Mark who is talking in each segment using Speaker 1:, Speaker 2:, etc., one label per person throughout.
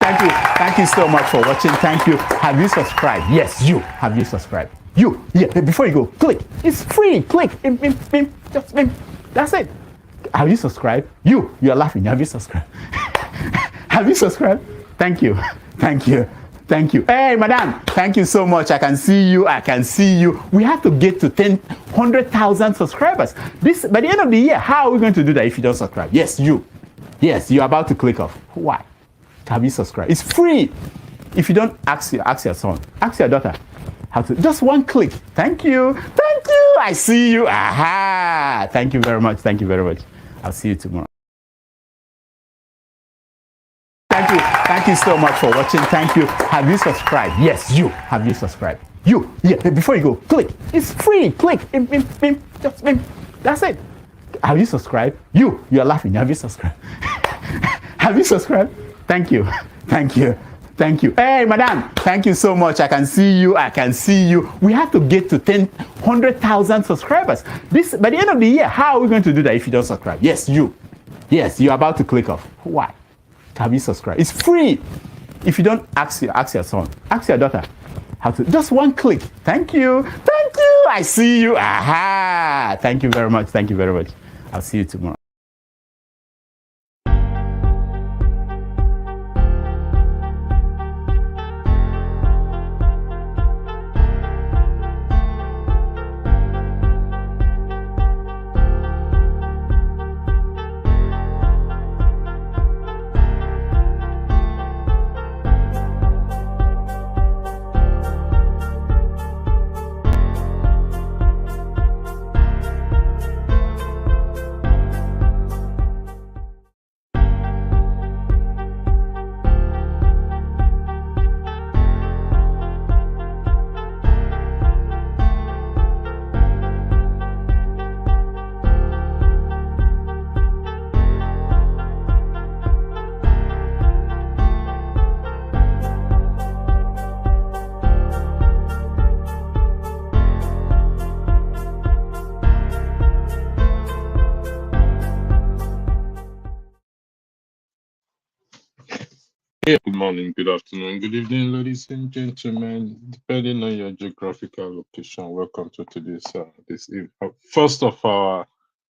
Speaker 1: Thank you. Thank you so much for watching. Thank you. Have you subscribed? Yes, you. Have you subscribed? You. Yeah, before you go, click. It's free. Click. Just that's it. Have you subscribed? You're laughing. Have you subscribed? Have you subscribed? Thank you. Thank you. Thank you. Hey, madam, thank you so much. I can see you. I can see you. We have to get to 100,000 subscribers. This by the end of the year. How are we going to do that if you don't subscribe? Yes, you. Yes, you're about to click off. Why? Have you subscribed? It's free. If you don't, ask your son, ask your daughter how to. Just one click. Thank you. Thank you. I see you. Aha. Thank you very much. Thank you very much. I'll see you tomorrow. Thank you. Thank you so much for watching. Thank you. Have you subscribed? Yes, you. Have you subscribed? Yeah, before you go, click. It's free. Click. Just that's it. Have you subscribed? You're laughing. Have you subscribed? Have you subscribed? Thank you. Thank you. Thank you. Hey, madam, thank you so much. I can see you. I can see you. We have to get to 100,000 subscribers. This by the end of the year. How are we going to do that if you don't subscribe? Yes, you. Yes, you're about to click off. Why? Have you subscribed? It's free. If you don't, ask your son, ask your daughter how to. Just one click. Thank you. Thank you. I see you. Aha. Thank you very much. Thank you very much. I'll see you tomorrow.
Speaker 2: Yeah, good morning, good afternoon, good evening, ladies and gentlemen, depending on your geographical location. Welcome to today's first of our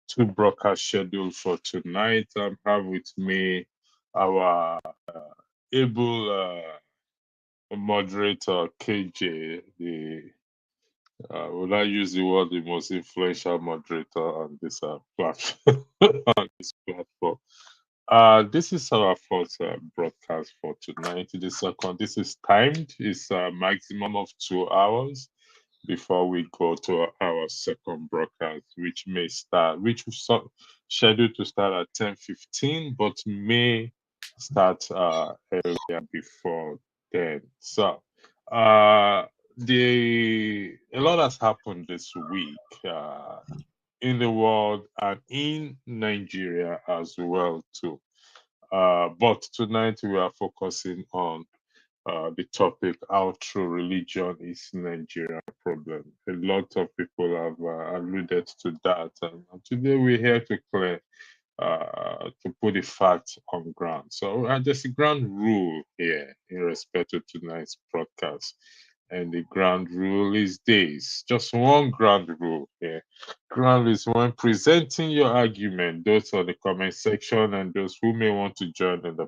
Speaker 2: two broadcast scheduled for tonight. I have with me our able moderator KJ, the would I use the word the most influential moderator on this platform on this platform. This is our first broadcast for tonight. The second, this is timed. It's a maximum of 2 hours before we go to our second broadcast, which was scheduled to start at 10:15, but may start earlier before then. So, a lot has happened this week. In the world and in Nigeria as well too. But tonight we are focusing on the topic how true religion is Nigerian problem. A lot of people have alluded to that, and today we're here to clear to put the facts on ground. So there's a ground rule here in respect to tonight's broadcast. And the ground rule is this. Just one ground rule here. Ground is when presenting your argument, those on the comment section and those who may want to join in the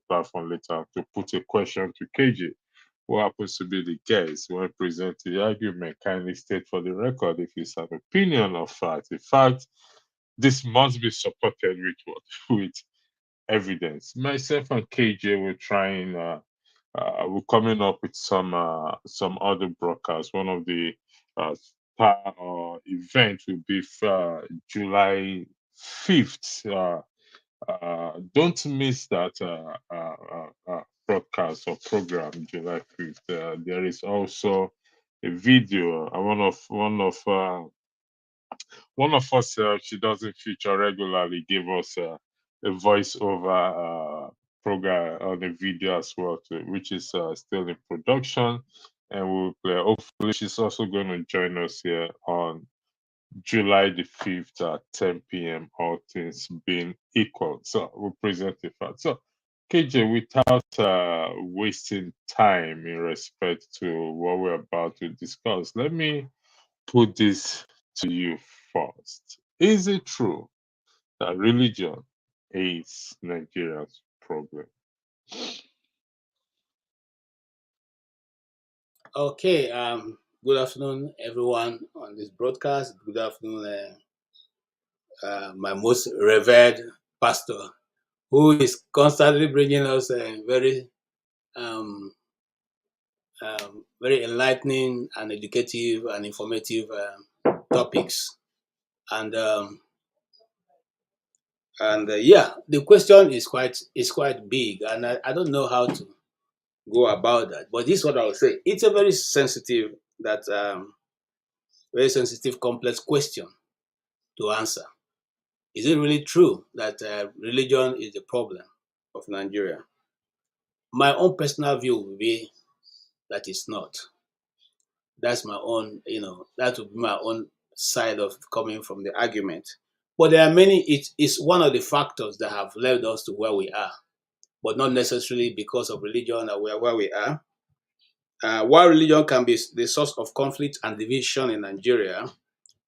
Speaker 2: platform later to put a question to KJ, who happens to be the guest. When presenting the argument, kindly state for the record if it's an opinion or fact. In fact, this must be supported with what? With evidence. Myself and KJ were trying. We're coming up with some other broadcasts. One of the star event will be July 5th. Don't miss that broadcast or program July 5th. There is also a video. One of us, she doesn't feature regularly, gave us a voiceover program on the video as well, too, which is still in production, and we'll play. Hopefully, she's also going to join us here on July the 5th at 10 p.m. All things being equal. So we'll present the fact. So KJ, without wasting time in respect to what we're about to discuss, let me put this to you first. Is it true that religion is Nigeria's problem?
Speaker 3: Okay, good afternoon, everyone on this broadcast. Good afternoon, my most revered pastor, who is constantly bringing us um, very enlightening and educative and informative topics. And yeah, the question is quite big, and I don't know how to go about that. But this is what I would say: it's a very sensitive, complex question to answer. Is it really true that religion is the problem of Nigeria? My own personal view would be that it's not. That's my own, that would be my own side of coming from the argument. But there are many, it's one of the factors that have led us to where we are, but not necessarily because of religion that we are where we are. While religion can be the source of conflict and division in Nigeria,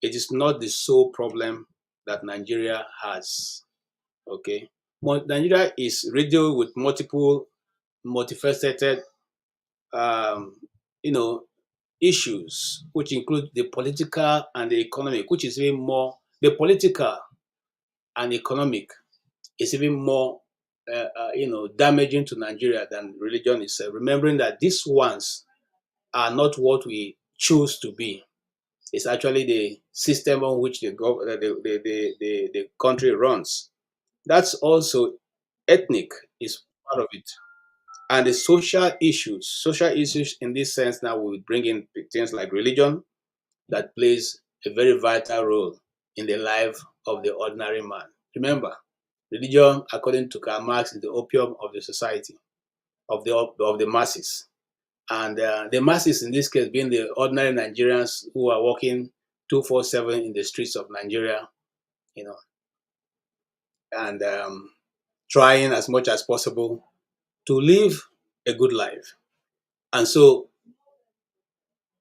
Speaker 3: it is not the sole problem that Nigeria has. Okay, Nigeria is riddled with multiple multifaceted um, you know issues, which include the political and the economic, which is even more the political and economic is even more damaging to Nigeria than religion itself. Remembering that these ones are not what we choose to be. It's actually the system on which the country runs. That's also ethnic is part of it. And the social issues in this sense now we bring in things like religion that plays a very vital role in the life of the ordinary man. Remember, religion, according to Karl Marx, is the opium of the society, of the masses. And the masses in this case being the ordinary Nigerians who are walking 247 in the streets of Nigeria, you know, and trying as much as possible to live a good life. And so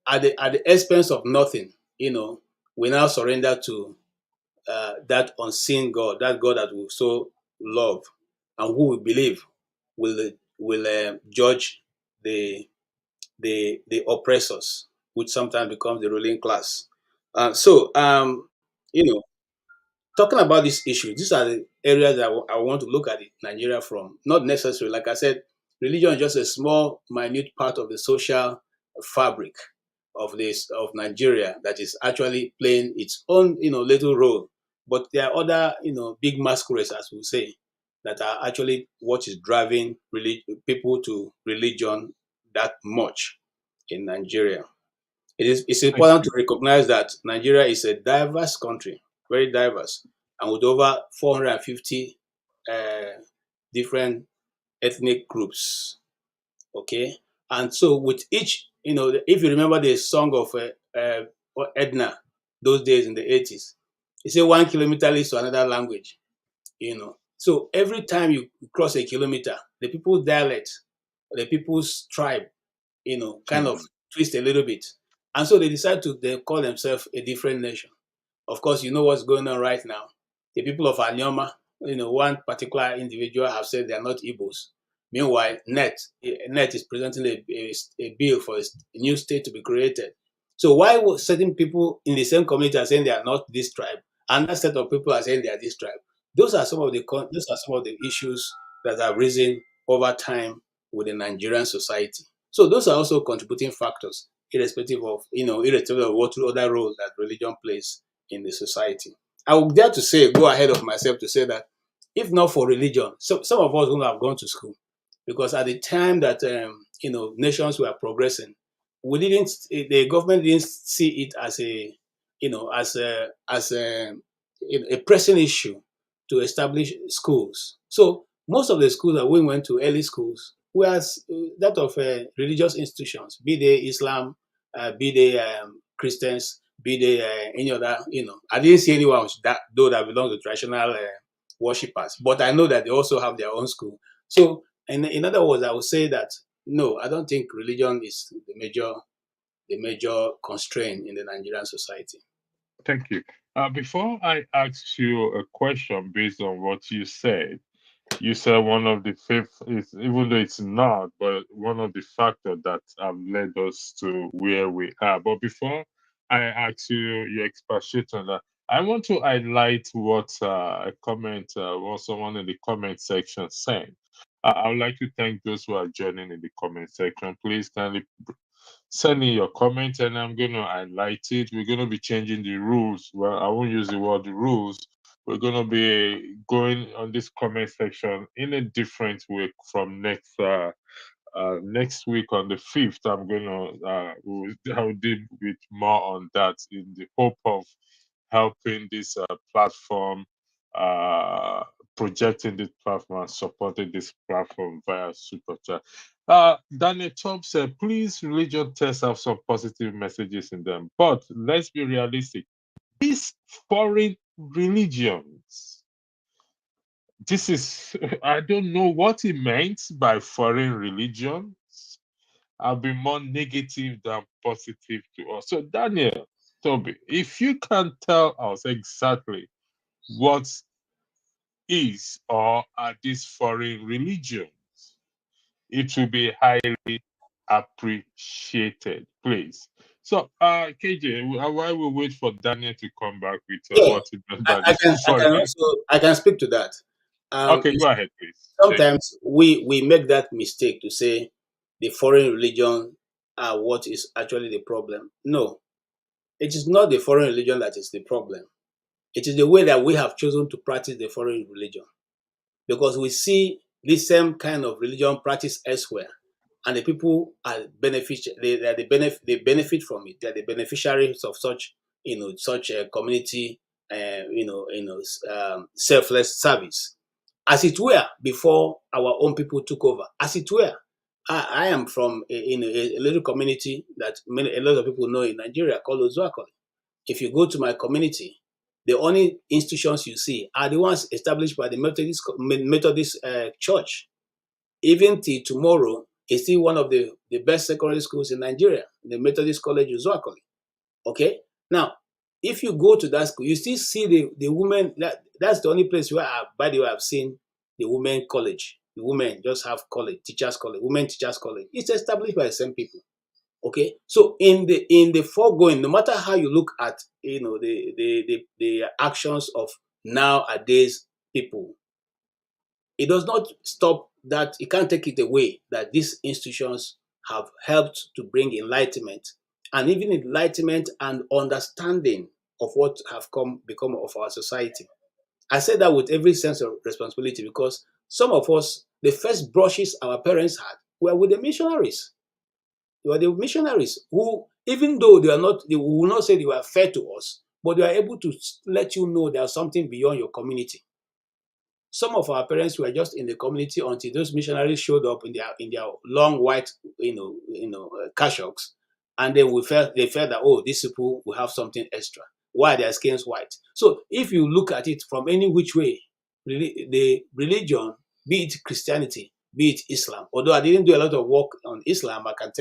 Speaker 3: at the expense of nothing, we now surrender to that unseen God, that God that we so love, and who we believe will judge the the oppressors, which sometimes becomes the ruling class. So, you know, talking about this issue, these are the areas that I want to look at it, Nigeria from. Not necessarily, like I said, religion is just a small, minute part of the social fabric of Nigeria that is actually playing its own, little role. But there are other, big masquerades, as we say, that are actually what is driving people to religion that much in Nigeria. It's
Speaker 2: Thank
Speaker 3: important
Speaker 2: you.
Speaker 3: to recognize that Nigeria is a diverse country, very diverse, and with over 450 uh, different ethnic groups. Okay, and so with each, if you remember the song of Edna, those days in the 80s, it said 1 kilometer leads to another language. So every time you cross a kilometer, the people's dialect, the people's tribe, kind of
Speaker 2: Changes.
Speaker 3: twist a little bit. And so they call themselves a different nation. Of course, you know what's going on right now. The people of Anyoma, one particular individual have said they are not Igbos. Meanwhile, NET is presenting a bill for a new state to be created. So why would certain people in the same community are saying they are not this tribe, and that set of people are saying they are this tribe? Those are some of the issues that have risen over time with the Nigerian society. So those are also contributing factors, irrespective of what other role that religion plays in the society. I would dare to say, go ahead of myself to say that if not for religion, so some of us wouldn't have gone to school, because at the time that nations were progressing, the government didn't see it as a pressing issue to establish schools. So most of the schools that we went to, early schools, were that of religious institutions, be they Islam, be they Christians, be they any other. I didn't see anyone that belong to traditional worshippers, but I know that they also have their own school. So And in other words, I would say that no, I don't think religion is the major constraint in the Nigerian society.
Speaker 2: Thank you. Before I ask you a question based on what you said one of the fifth is, even though it's not, but one of the factors that have led us to where we are. But before I ask you your expatiate on that, I want to highlight what a comment, what someone in the comment section said. I would like to thank those who are joining in the comment section. Please kindly send in your comment and I'm going to highlight it. We're going to be changing the rules. Well, I won't use the word rules. We're going to be going on this comment section in a different way from next week on the 5th. I'm going to I'll deal with more on that in the hope of helping this platform, uh, projecting this platform and supporting this platform via super chat. Daniel Top said, please, religion tests have some positive messages in them, but let's be realistic. These foreign religions, this is, I don't know what he meant by foreign religions. Have been more negative than positive to us. So, Daniel, Toby, if you can tell us exactly what is or are these foreign religions, it will be highly appreciated, please. So, KJ, while we wait for Daniel to come back with
Speaker 3: Yeah,
Speaker 2: what he meant by this
Speaker 3: I
Speaker 2: foreign,
Speaker 3: can also I can speak to that.
Speaker 2: okay,
Speaker 3: You
Speaker 2: go ahead, please. Thank you.
Speaker 3: sometimes we make that mistake to say the foreign religion are what is actually the problem. No, it is not the foreign religion that is the problem. It is the way that we have chosen to practice the foreign religion, because we see this same kind of religion practiced elsewhere, and the people are they benefit from it. They are the beneficiaries of such such a community selfless service, as it were, before our own people took over. As it were, I am from a little community that a lot of people know in Nigeria called Ozuakoli. If you go to my community, the only institutions you see are the ones established by the Methodist Church. Even till tomorrow, it's still one of the best secondary schools in Nigeria, the Methodist College Uzuakoli. Okay? Now, if you go to that school, you still see the women. That's the only place where, by the way, I've seen the women college. The women just have college, teachers college, women teachers college. It's established by the same people. Okay, so in the foregoing, no matter how you look at the actions of nowadays people, it does not stop that. It can't take it away that these institutions have helped to bring enlightenment, and even enlightenment and understanding of what have become of our society. I say that with every sense of responsibility, because some of us, the first brushes our parents had were with the missionaries. They were the missionaries who, even though they will not say they were fair to us, but they are able to let you know there's something beyond your community. Some of our parents were just in the community until those missionaries showed up in their long white, cassoks, and then they felt that, oh, these people will have something extra. Why their skins white? So if you look at it from any which way, the religion, be it Christianity, be it Islam, although I didn't do a lot of work on Islam, I can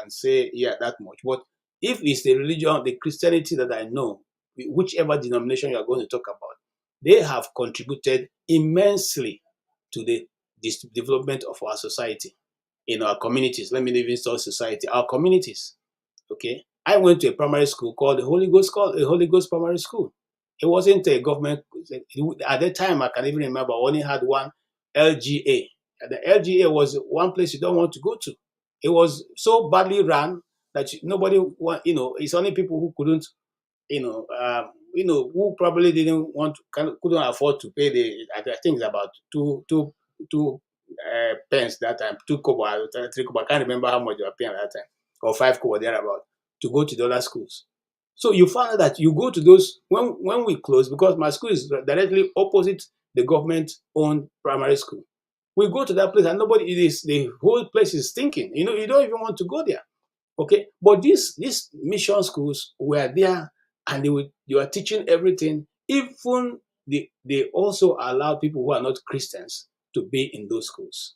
Speaker 3: say yeah that much. But if it's the religion, the Christianity that I know, whichever denomination you are going to talk about, they have contributed immensely to the development of our society, in our communities. Let me even say society, our communities. Okay, I went to a primary school called the Holy Ghost Primary School. It wasn't a government. At that time, I can even remember, I only had one LGA. And the LGA was one place you don't want to go to. It was so badly run that nobody want. It's only people who couldn't who probably didn't couldn't afford to pay I think it's about two pence that time, 2 kobo, 3 kobo. I can't remember how much they were paying at that time, or 5 kobo thereabout, to go to the other schools. So you find out that you go to those when we close, because my school is directly opposite the government-owned primary school. We go to that place and the whole place is stinking. You don't even want to go there. Okay, but these mission schools were there, and they were teaching everything. Even they also allow people who are not Christians to be in those schools.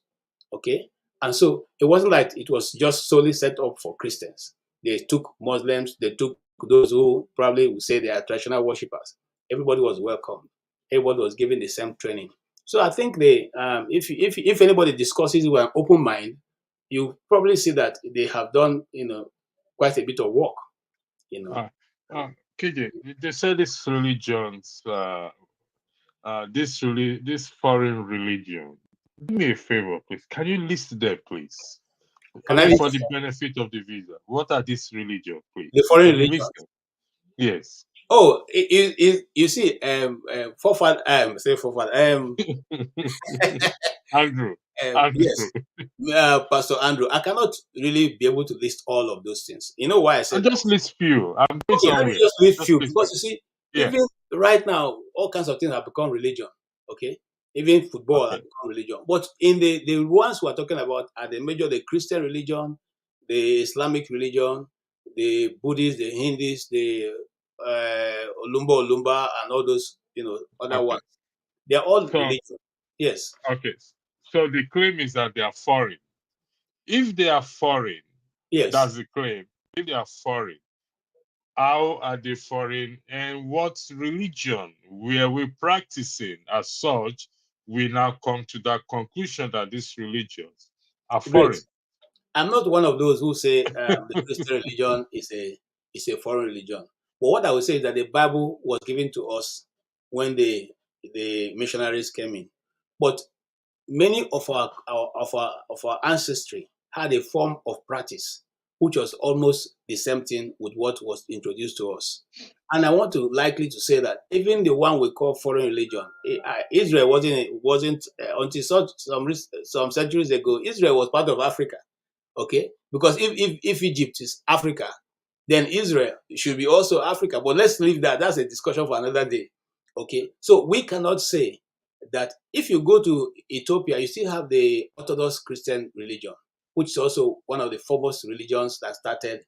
Speaker 3: Okay, and so it wasn't like it was just solely set up for Christians. They took Muslims, they took those who probably would say they are traditional worshippers. Everybody was welcome. Everybody was given the same training. So I think if anybody discusses with an open mind, you probably see that they have done quite a bit of work. You know,
Speaker 2: Uh, KJ, they say these religions, this foreign religion. Do me a favor, please. Can you list them, please? I
Speaker 3: can I
Speaker 2: mean,
Speaker 3: list
Speaker 2: for the benefit of the viewer, what are these religions, please?
Speaker 3: the foreign
Speaker 2: Can you
Speaker 3: religion?
Speaker 2: list them? Yes.
Speaker 3: Oh, you see, forefather, say forefather,
Speaker 2: Andrew. Andrew.
Speaker 3: yes, Pastor Andrew, I cannot really be able to list all of those things. You know why I
Speaker 2: And
Speaker 3: said that?
Speaker 2: just list few. I'm going
Speaker 3: Okay, let me
Speaker 2: somewhere.
Speaker 3: just list
Speaker 2: Just
Speaker 3: few
Speaker 2: list
Speaker 3: because
Speaker 2: few.
Speaker 3: you see,
Speaker 2: Yeah.
Speaker 3: even right now, all kinds of things have become religion. Okay, even football has
Speaker 2: Okay.
Speaker 3: become religion. But in the ones we are talking about are the Christian religion, the Islamic religion, the Buddhists, the Hindus, the Olumba, and all those other
Speaker 2: Okay.
Speaker 3: ones. They are all
Speaker 2: So
Speaker 3: religion. Yes,
Speaker 2: okay. So the claim is that they are foreign. If they are foreign,
Speaker 3: yes.
Speaker 2: that's the claim. If they are foreign, how are they foreign, and what religion were we practicing as such? We now come to that conclusion that these religions are
Speaker 3: Great.
Speaker 2: foreign.
Speaker 3: I'm not one of those who say the Christian religion is a foreign religion. But what I would say is that the Bible was given to us when the missionaries came in. But many of our ancestry had a form of practice which was almost the same thing with what was introduced to us. And I want to likely to say that even the one we call foreign religion, Israel wasn't until some centuries ago. Israel was part of Africa. Okay, because if Egypt is Africa, then Israel should be also Africa. But let's leave that. That's a discussion for another day. Okay, so we cannot say that if you go to Ethiopia, you still have the Orthodox Christian religion, which is also one of the foremost religions that started,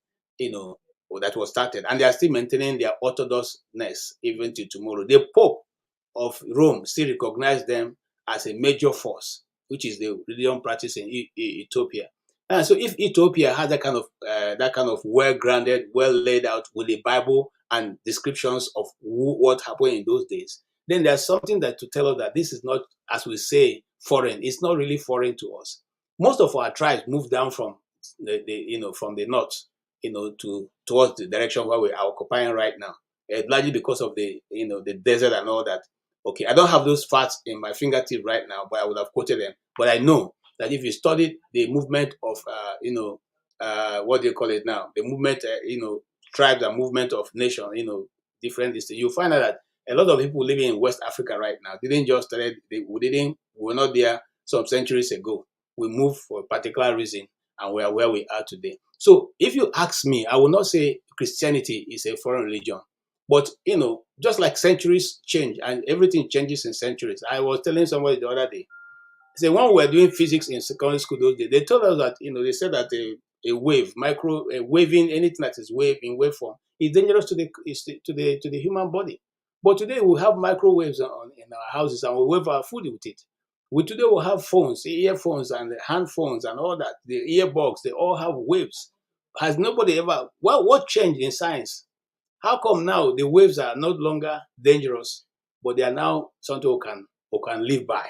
Speaker 3: or that was started, and they are still maintaining their orthodoxness even to tomorrow. The Pope of Rome still recognizes them as a major force, which is the religion practice in Ethiopia. And so, if Ethiopia has that kind of well-grounded, well laid out with the Bible and descriptions of what happened in those days, then there's something that to tell us that this is not, as we say, foreign. It's not really foreign to us. Most of our tribes moved down from from the north, to towards the direction where we are occupying right now, largely because of the desert and all that. Okay, I don't have those facts in my fingertip right now, but I would have quoted them. But I know that if you studied the movement of, what do you call it now? The movement, tribes and movement of nation, different things, you'll find out that a lot of people living in West Africa right now didn't just started, we were not there some centuries ago. We moved for a particular reason and we are where we are today. So if you ask me, I will not say Christianity is a foreign religion. But just like centuries change and everything changes in centuries. I was telling somebody the other day, say when we were doing physics in secondary school those days, they told us that they said that a wave, waving, anything that is wave in waveform is dangerous to the human body. But today we have microwaves in our houses and we wave our food with it. Today we have phones, earphones and hand phones and all that. The earbuds, they all have waves. Has nobody ever what changed in science? How come now the waves are no longer dangerous, but they are now something we can live by?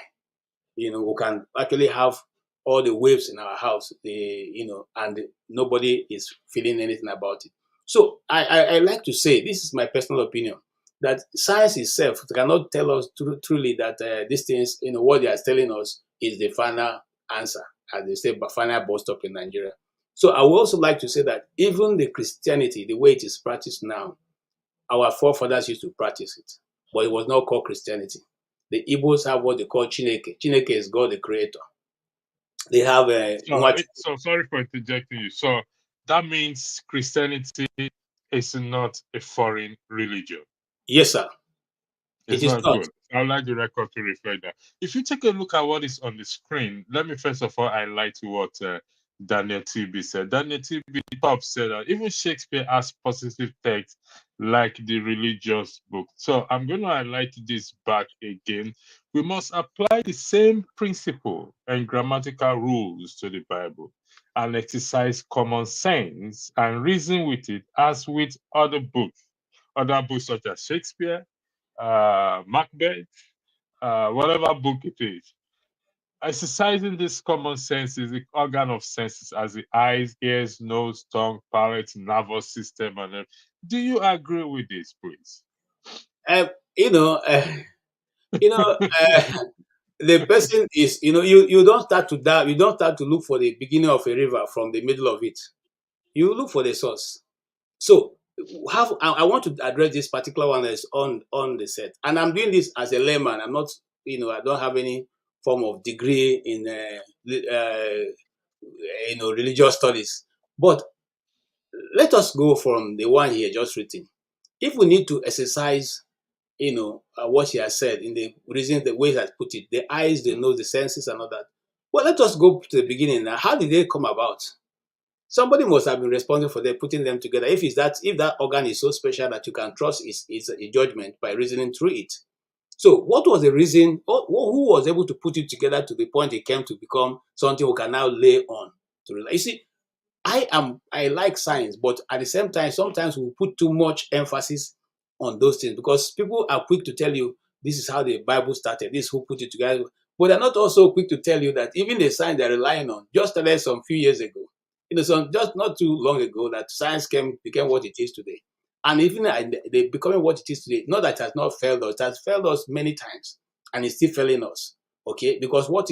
Speaker 3: We can actually have all the waves in our house, and nobody is feeling anything about it. So I like to say, this is my personal opinion, that science itself cannot tell us truly that these things, what they are telling us is the final answer, as they say, but final bus stop in Nigeria. So I would also like to say that even the Christianity, the way it is practiced now, our forefathers used to practice it, but it was not called Christianity. The Igbos have what they call Chineke. Chineke is God the Creator. They have a
Speaker 2: So sorry for interjecting you. So that means Christianity is not a foreign religion.
Speaker 3: Yes, sir. It
Speaker 2: It's
Speaker 3: is
Speaker 2: not
Speaker 3: not.
Speaker 2: good. I'd like the record to reflect that. If you take a look at what is on the screen, let me first of all highlight what Daniel TB said. Daniel TB top said that even Shakespeare has positive text like the religious book. So I'm going to highlight this back again. We must apply the same principle and grammatical rules to the Bible and exercise common sense and reason with it as with other books such as Shakespeare, Macbeth, whatever book it is. Exercising this common sense is the organ of senses as the eyes, ears, nose, tongue, palate, nervous system, and do you agree with this, please?
Speaker 3: Uh, you know, you know, the person is, you don't start to dive, you don't start to look for the beginning of a river from the middle of it. You look for the source. So, I want to address this particular one that's on the set, and I'm doing this as a layman. I'm not, I don't have any form of degree in, religious studies. But let us go from the one here just written. If we need to exercise, what he has said in the reason, the way he has put it, the eyes, the nose, the senses, and all that. Well, let us go to the beginning now. How did they come about? Somebody must have been responsible for them putting them together. If that organ is so special that you can trust its a judgment by reasoning through it. So, what was the reason? Who was able to put it together to the point it came to become something we can now lay on to rely? You see, I like science, but at the same time, sometimes we put too much emphasis on those things because people are quick to tell you this is how the Bible started, this is who put it together. But they're not also quick to tell you that even the science they're relying on just started some few years ago. Just not too long ago that science became what it is today. And even they becoming what it is today, not that it has not failed us, it has failed us many times and it's still failing us. Okay, because what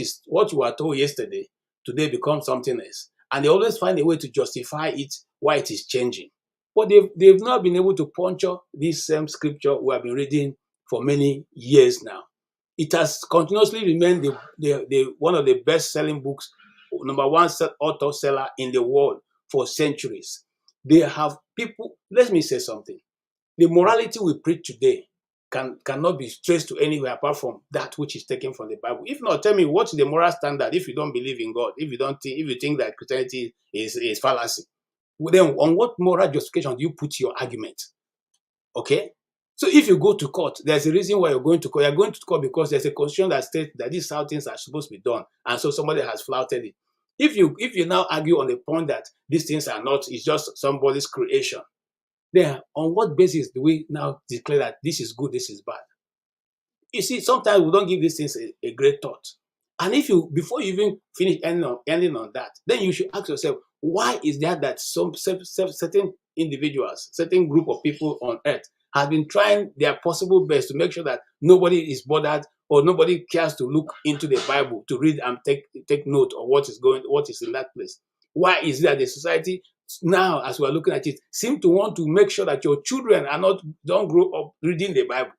Speaker 3: you were told yesterday, today becomes something else. And they always find a way to justify it, why it is changing. But they've not been able to puncture this same scripture we have been reading for many years now. It has continuously remained the one of the best-selling books, number one author seller in the world for centuries. They have people, let me say something. The morality we preach today cannot be traced to anywhere apart from that which is taken from the Bible. If not, tell me what's the moral standard if you don't believe in God, if you think that Christianity is fallacy. Well, then on what moral justification do you put your argument? Okay? So if you go to court, there's a reason why you're going to court. You're going to court because there's a constitution that states that these how things are supposed to be done, and so somebody has flouted it. If you now argue on the point that these things are not, it's just somebody's creation, then on what basis do we now declare that this is good, this is bad? You see, sometimes we don't give these things a great thought. And if you, before you even finish ending on that, then you should ask yourself, why is that some certain individuals, certain group of people on earth have been trying their possible best to make sure that nobody is bothered or nobody cares to look into the Bible to read and take note of what is in that place? Why is it that the society now, as we are looking at it, seem to want to make sure that your children don't grow up reading the Bible?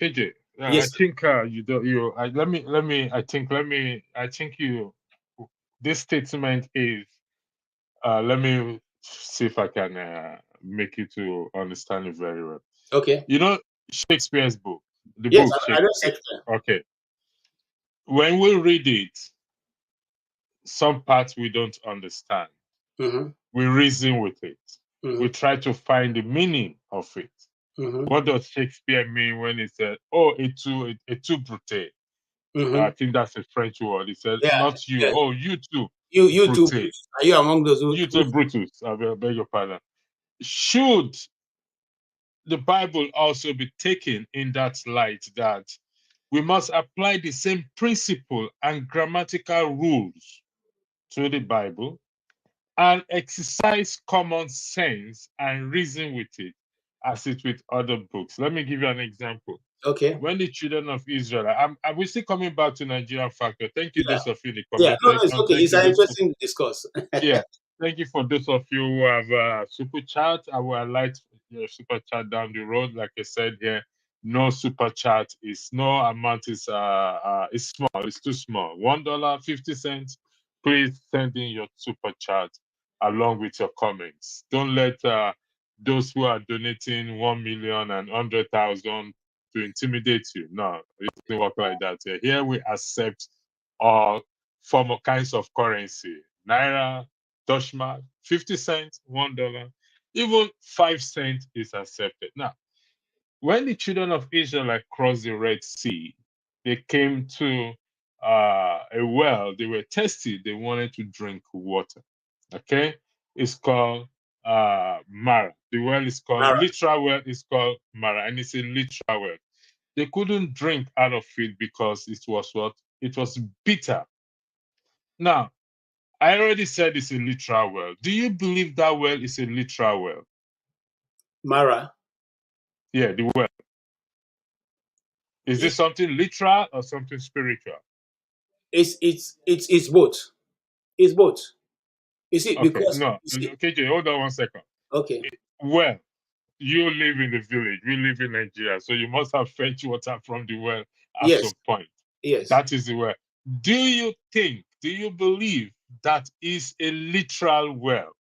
Speaker 2: KJ, I
Speaker 3: Yes, sir.
Speaker 2: think you don't. You let me. I think you. This statement is. Let me see if I can make you to understand it very well.
Speaker 3: Okay.
Speaker 2: You know Shakespeare's book, the
Speaker 3: Yes,
Speaker 2: book
Speaker 3: I read
Speaker 2: Shakespeare.
Speaker 3: Shakespeare.
Speaker 2: Okay. When we read it, some parts we don't understand.
Speaker 3: Mm-hmm.
Speaker 2: We reason with it. We
Speaker 3: Mm-hmm.
Speaker 2: try to find the meaning of it.
Speaker 3: Mm-hmm.
Speaker 2: What does Shakespeare mean when he said, "Oh, et tu brute"? I
Speaker 3: Mm-hmm.
Speaker 2: think that's a French word. He said,
Speaker 3: Yeah,
Speaker 2: "Not you.
Speaker 3: yeah.
Speaker 2: Oh, you too,
Speaker 3: You too.
Speaker 2: brute.
Speaker 3: Are you among those
Speaker 2: You too, Brutus." I beg your pardon. Should the Bible also be taken in that light that we must apply the same principle and grammatical rules to the Bible and exercise common sense and reason with it as it with other books? Let me give you an example.
Speaker 3: Okay.
Speaker 2: When the children of Israel, I'm we still coming back to Nigerian factor. Thank you,
Speaker 3: Yeah.
Speaker 2: those of you in the
Speaker 3: Yeah.
Speaker 2: comment
Speaker 3: No, no, it's
Speaker 2: section.
Speaker 3: okay.
Speaker 2: Thank
Speaker 3: It's
Speaker 2: you,
Speaker 3: an
Speaker 2: those
Speaker 3: interesting discourse.
Speaker 2: yeah. Thank you for those of you who have super chat. I will highlight your super chat down the road. Like I said here, no super chat is no amount is small. It's too small. $1.50. Please send in your super chat along with your comments. Don't let those who are donating 1 million and 100,000 to intimidate you. No, it doesn't work like that. Here we accept all kinds of currency: naira, Dutchmark, 50 cents, $1, even 5 cents is accepted. Now, when the children of Israel crossed the Red Sea, they came to a well. They were thirsty. They wanted to drink water. Okay, it's called Mara. The well is called
Speaker 3: Mara.
Speaker 2: literal well is called Mara, and it's a literal well. They couldn't drink out of it because it was what? It was bitter. Now, I already said it's a literal well. Do you believe that well is a literal well?
Speaker 3: Mara.
Speaker 2: Yeah, the well. Is this something literal or something spiritual?
Speaker 3: It's both. It's both. You see,
Speaker 2: Okay,
Speaker 3: because
Speaker 2: no.
Speaker 3: you see,
Speaker 2: KJ, hold on 1 second.
Speaker 3: okay.
Speaker 2: Well, you live in the village. We live in Nigeria, so you must have fetched water from the well at
Speaker 3: Yes,
Speaker 2: some point.
Speaker 3: yes.
Speaker 2: That is the well. Do you believe that is a literal well?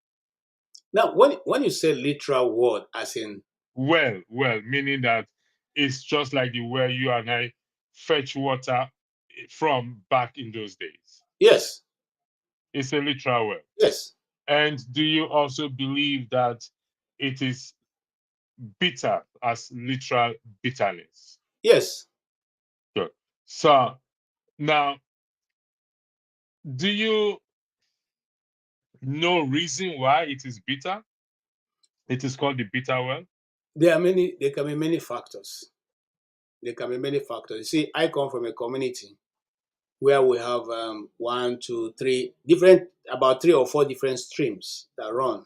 Speaker 3: Now, when you say literal word, as in
Speaker 2: Well, meaning that it's just like the well you and I fetch water from back in those days.
Speaker 3: yes,
Speaker 2: It's a literal well.
Speaker 3: yes,
Speaker 2: And do you also believe that it is bitter as literal bitterness?
Speaker 3: yes.
Speaker 2: Good. So now, do you know reason why it is bitter? It is called the bitter well.
Speaker 3: There can be many factors. There can be many factors. You see, I come from a community where we have one, two, three different, about 3 or 4 different streams that run.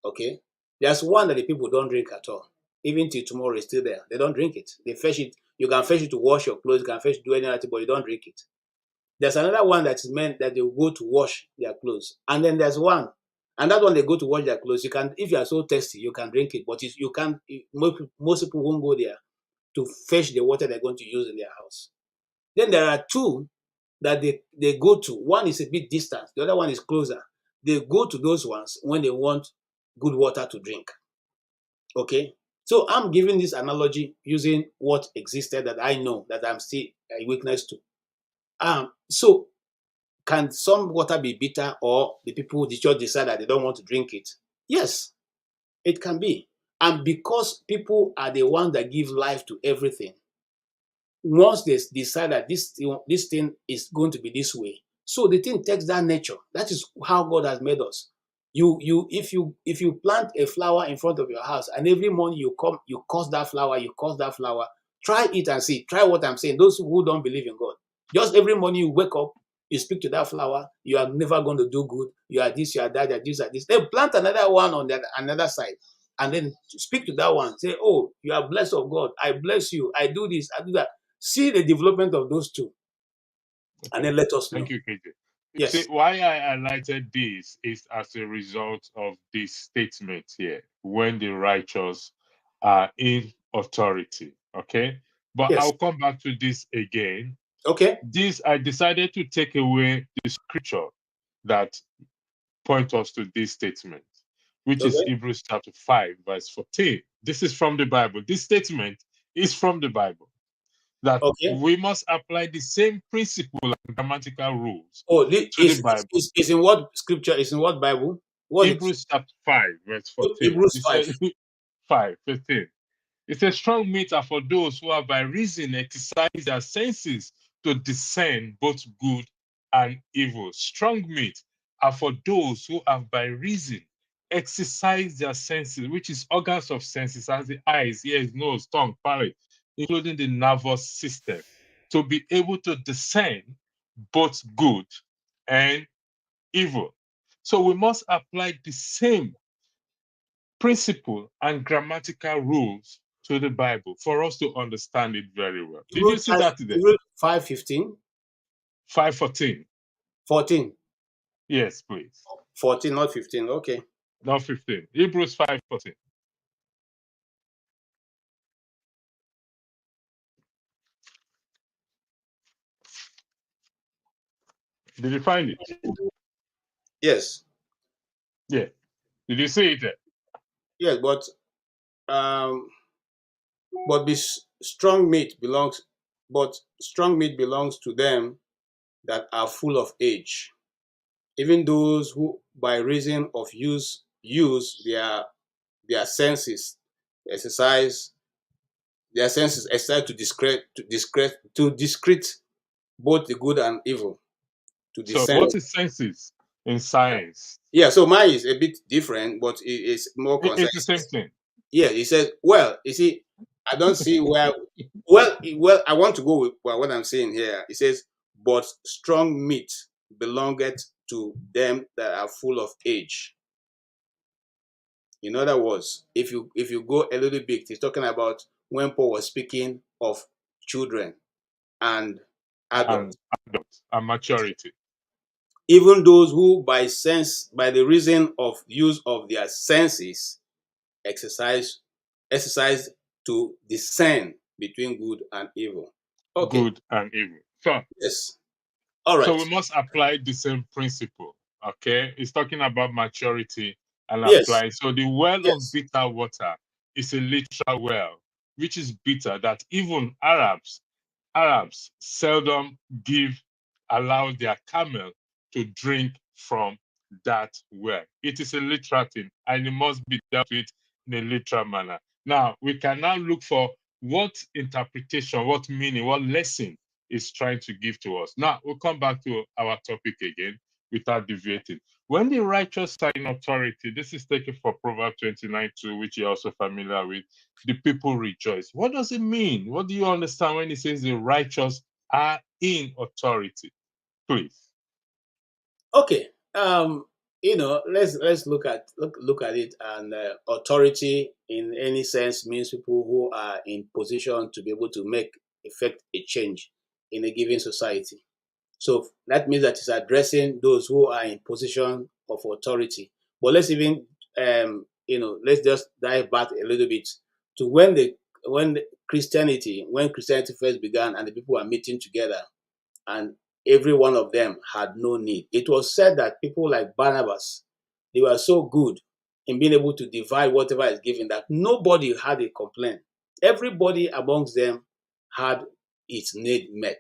Speaker 3: Okay, there's one that the people don't drink at all. Even till tomorrow, it's still there. They don't drink it. They fetch it. You can fetch it to wash your clothes. You can fetch it to do anything, but you don't drink it. There's another one that is meant that they will go to wash their clothes, and then there's one, and that one they go to wash their clothes. You can, if you are so thirsty, you can drink it, but you can't. Most people won't go there to fetch the water they're going to use in their house. Then there are two that they go to. One is a bit distant, the other one is closer. They go to those ones when they want good water to drink. Okay, so I'm giving this analogy using what existed that I know that I'm still a witness to. So can some water be bitter, or the people the church decide that they don't want to drink it? Yes, it can be. And because people are the ones that give life to everything, once they decide that this thing is going to be this way, so the thing takes that nature. That is how God has made us. If you plant a flower in front of your house and every morning you come, you cause that flower, try it and see. Try what I'm saying. Those who don't believe in God, just every morning you wake up, you speak to that flower. You are never going to do good. You are this, you are that, you are this, you are this. Then plant another one on the another side, and then speak to that one. Say, oh, you are blessed of God. I bless you. I do this. I do that. See the development of those two, and
Speaker 2: Okay.
Speaker 3: then let us know.
Speaker 2: Thank you, KJ. See,
Speaker 3: Yes.
Speaker 2: why I highlighted this is as a result of this statement here: when the righteous are in authority. Okay, but
Speaker 3: Yes.
Speaker 2: I'll come back to this again.
Speaker 3: Okay.
Speaker 2: This I decided to take away the scripture that point us to this statement, which is
Speaker 3: Okay.
Speaker 2: Hebrews chapter 5, verse 14. This is from the Bible. This statement is from the Bible, that
Speaker 3: Okay.
Speaker 2: we must apply the same principle and grammatical rules
Speaker 3: Oh, this
Speaker 2: to the Bible.
Speaker 3: is in what scripture? Is in what Bible? What is
Speaker 2: Hebrews chapter 5, verse 14.
Speaker 3: Hebrews
Speaker 2: It
Speaker 3: 5?
Speaker 2: says 5, 15. It's a strong meter for those who have by reason exercised their senses to discern both good and evil. Strong meat are for those who have by reason exercised their senses, which is organs of senses, as the eyes, ears, nose, tongue, palate, including the nervous system, to be able to discern both good and evil. So we must apply the same principle and grammatical rules to the Bible for us to understand it very well. Did you see that there?
Speaker 3: Hebrews 5:15,
Speaker 2: 5:14.
Speaker 3: 14,
Speaker 2: Yes, please.
Speaker 3: 14, not 15. Okay.
Speaker 2: Not 15. Hebrews 5:14. Did you find it?
Speaker 3: Yes.
Speaker 2: Yeah. Did you see it there?
Speaker 3: Yes, but strong meat belongs, to them that are full of age, even those who by reason of use their senses exercise to discrete both the good and evil, to
Speaker 2: So
Speaker 3: discern.
Speaker 2: what is senses in science?
Speaker 3: Yeah, so mine is a bit different, but it's more
Speaker 2: It's the
Speaker 3: concise.
Speaker 2: same thing.
Speaker 3: Yeah, he says, well, you see, I don't see where, I want to go with what I'm saying here. He says, but strong meat belongeth to them that are full of age. In other words, if you go a little bit, he's talking about when Paul was speaking of children and
Speaker 2: And
Speaker 3: adults.
Speaker 2: adult and maturity.
Speaker 3: Even those who by the reason of use of their senses, exercise exercise to discern between good and evil. Okay.
Speaker 2: Good and evil. So
Speaker 3: Yes. All
Speaker 2: So
Speaker 3: right.
Speaker 2: we must apply the same principle. Okay, it's talking about maturity and
Speaker 3: Yes.
Speaker 2: apply. So the well of
Speaker 3: Yes.
Speaker 2: bitter water is a literal well, which is bitter that even Arabs seldom allow their camel to drink from that well. It is a literal thing and it must be dealt with in a literal manner. Now, we can now look for what interpretation, what meaning, what lesson is trying to give to us. Now, we'll come back to our topic again without deviating. When the righteous are in authority, this is taken from Proverbs 29:2, which you're also familiar with, the people rejoice. What does it mean? What do you understand when it says the righteous are in authority? Please.
Speaker 3: Okay. Let's look at it. And authority, in any sense, means people who are in position to be able to effect a change in a given society. So that means that it's addressing those who are in position of authority. But let's just dive back a little bit to when Christianity first began and the people were meeting together and every one of them had no need. It was said that people like Barnabas, they were so good in being able to divide whatever is given that nobody had a complaint. Everybody amongst them had its need met.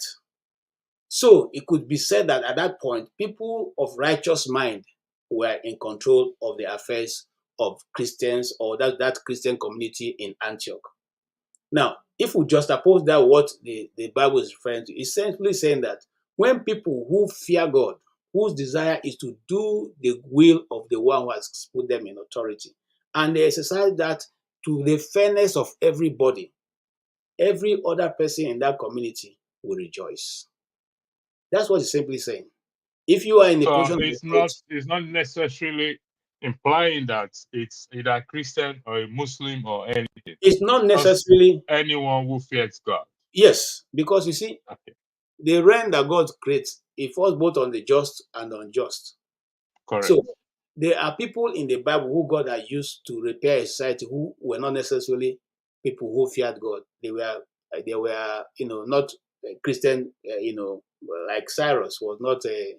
Speaker 3: So it could be said that at that point, people of righteous mind were in control of the affairs of Christians or that Christian community in Antioch. Now, if we juxtapose that what the Bible is referring to, it's simply saying that when people who fear God, whose desire is to do the will of the one who has put them in authority, and they exercise that to the fairness of everybody, every other person in that community will rejoice. That's what it's simply saying. If you are in a
Speaker 2: So
Speaker 3: position of authority,
Speaker 2: it's not necessarily implying that it's either Christian or a Muslim or anything.
Speaker 3: it's not
Speaker 2: Just
Speaker 3: necessarily,
Speaker 2: anyone who fears God.
Speaker 3: yes, because you see,
Speaker 2: Okay,
Speaker 3: the reign that God creates, it falls both on the just and unjust.
Speaker 2: correct.
Speaker 3: So there are people in the Bible who God had used to repair a society who were not necessarily people who feared God. They were not Christian. Like Cyrus was not a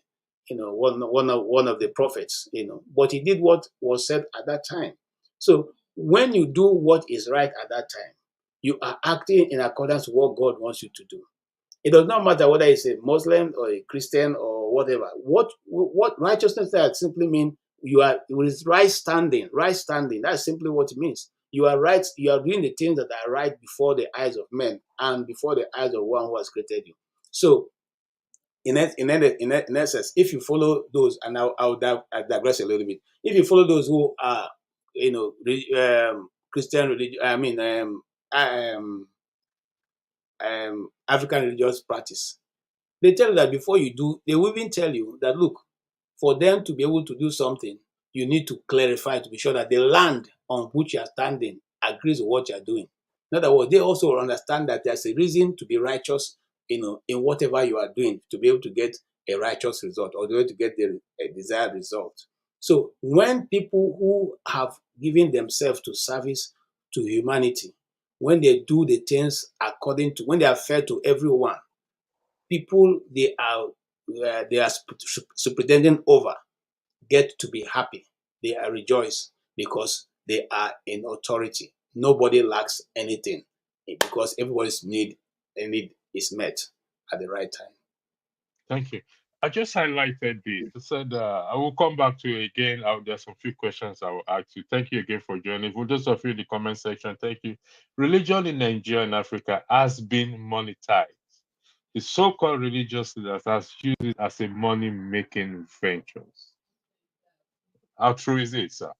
Speaker 3: one of the prophets. But he did what was said at that time. So when you do what is right at that time, you are acting in accordance with what God wants you to do. It does not matter whether it's a Muslim or a Christian or whatever. What righteousness that simply mean you are with right standing. Right standing. That's simply what it means. You are right. You are doing the things that are right before the eyes of men and before the eyes of one who has created you. So in essence, if you follow those, and I digress a little bit. If you follow those who are, Christian religion, African religious practice, they tell you that before you do, they will even tell you that, look, for them to be able to do something, you need to clarify to be sure that the land on which you are standing agrees with what you are doing. In other words, they also understand that there's a reason to be righteous, in whatever you are doing to be able to get a righteous result or to be able to get the desired result. So when people who have given themselves to service to humanity, when they do the things when they are fair to everyone, people they are superintending over get to be happy. They are rejoice because they are in authority. Nobody lacks anything because everybody's need is met at the right time.
Speaker 2: Thank you. I just highlighted this. I said I will come back to you again. There's some few questions I will ask you. Thank you again for joining. For those of you in the comment section, thank you. Religion in Nigeria and Africa has been monetized. The so-called religious leaders has used it as a money-making venture. How true is it, sir?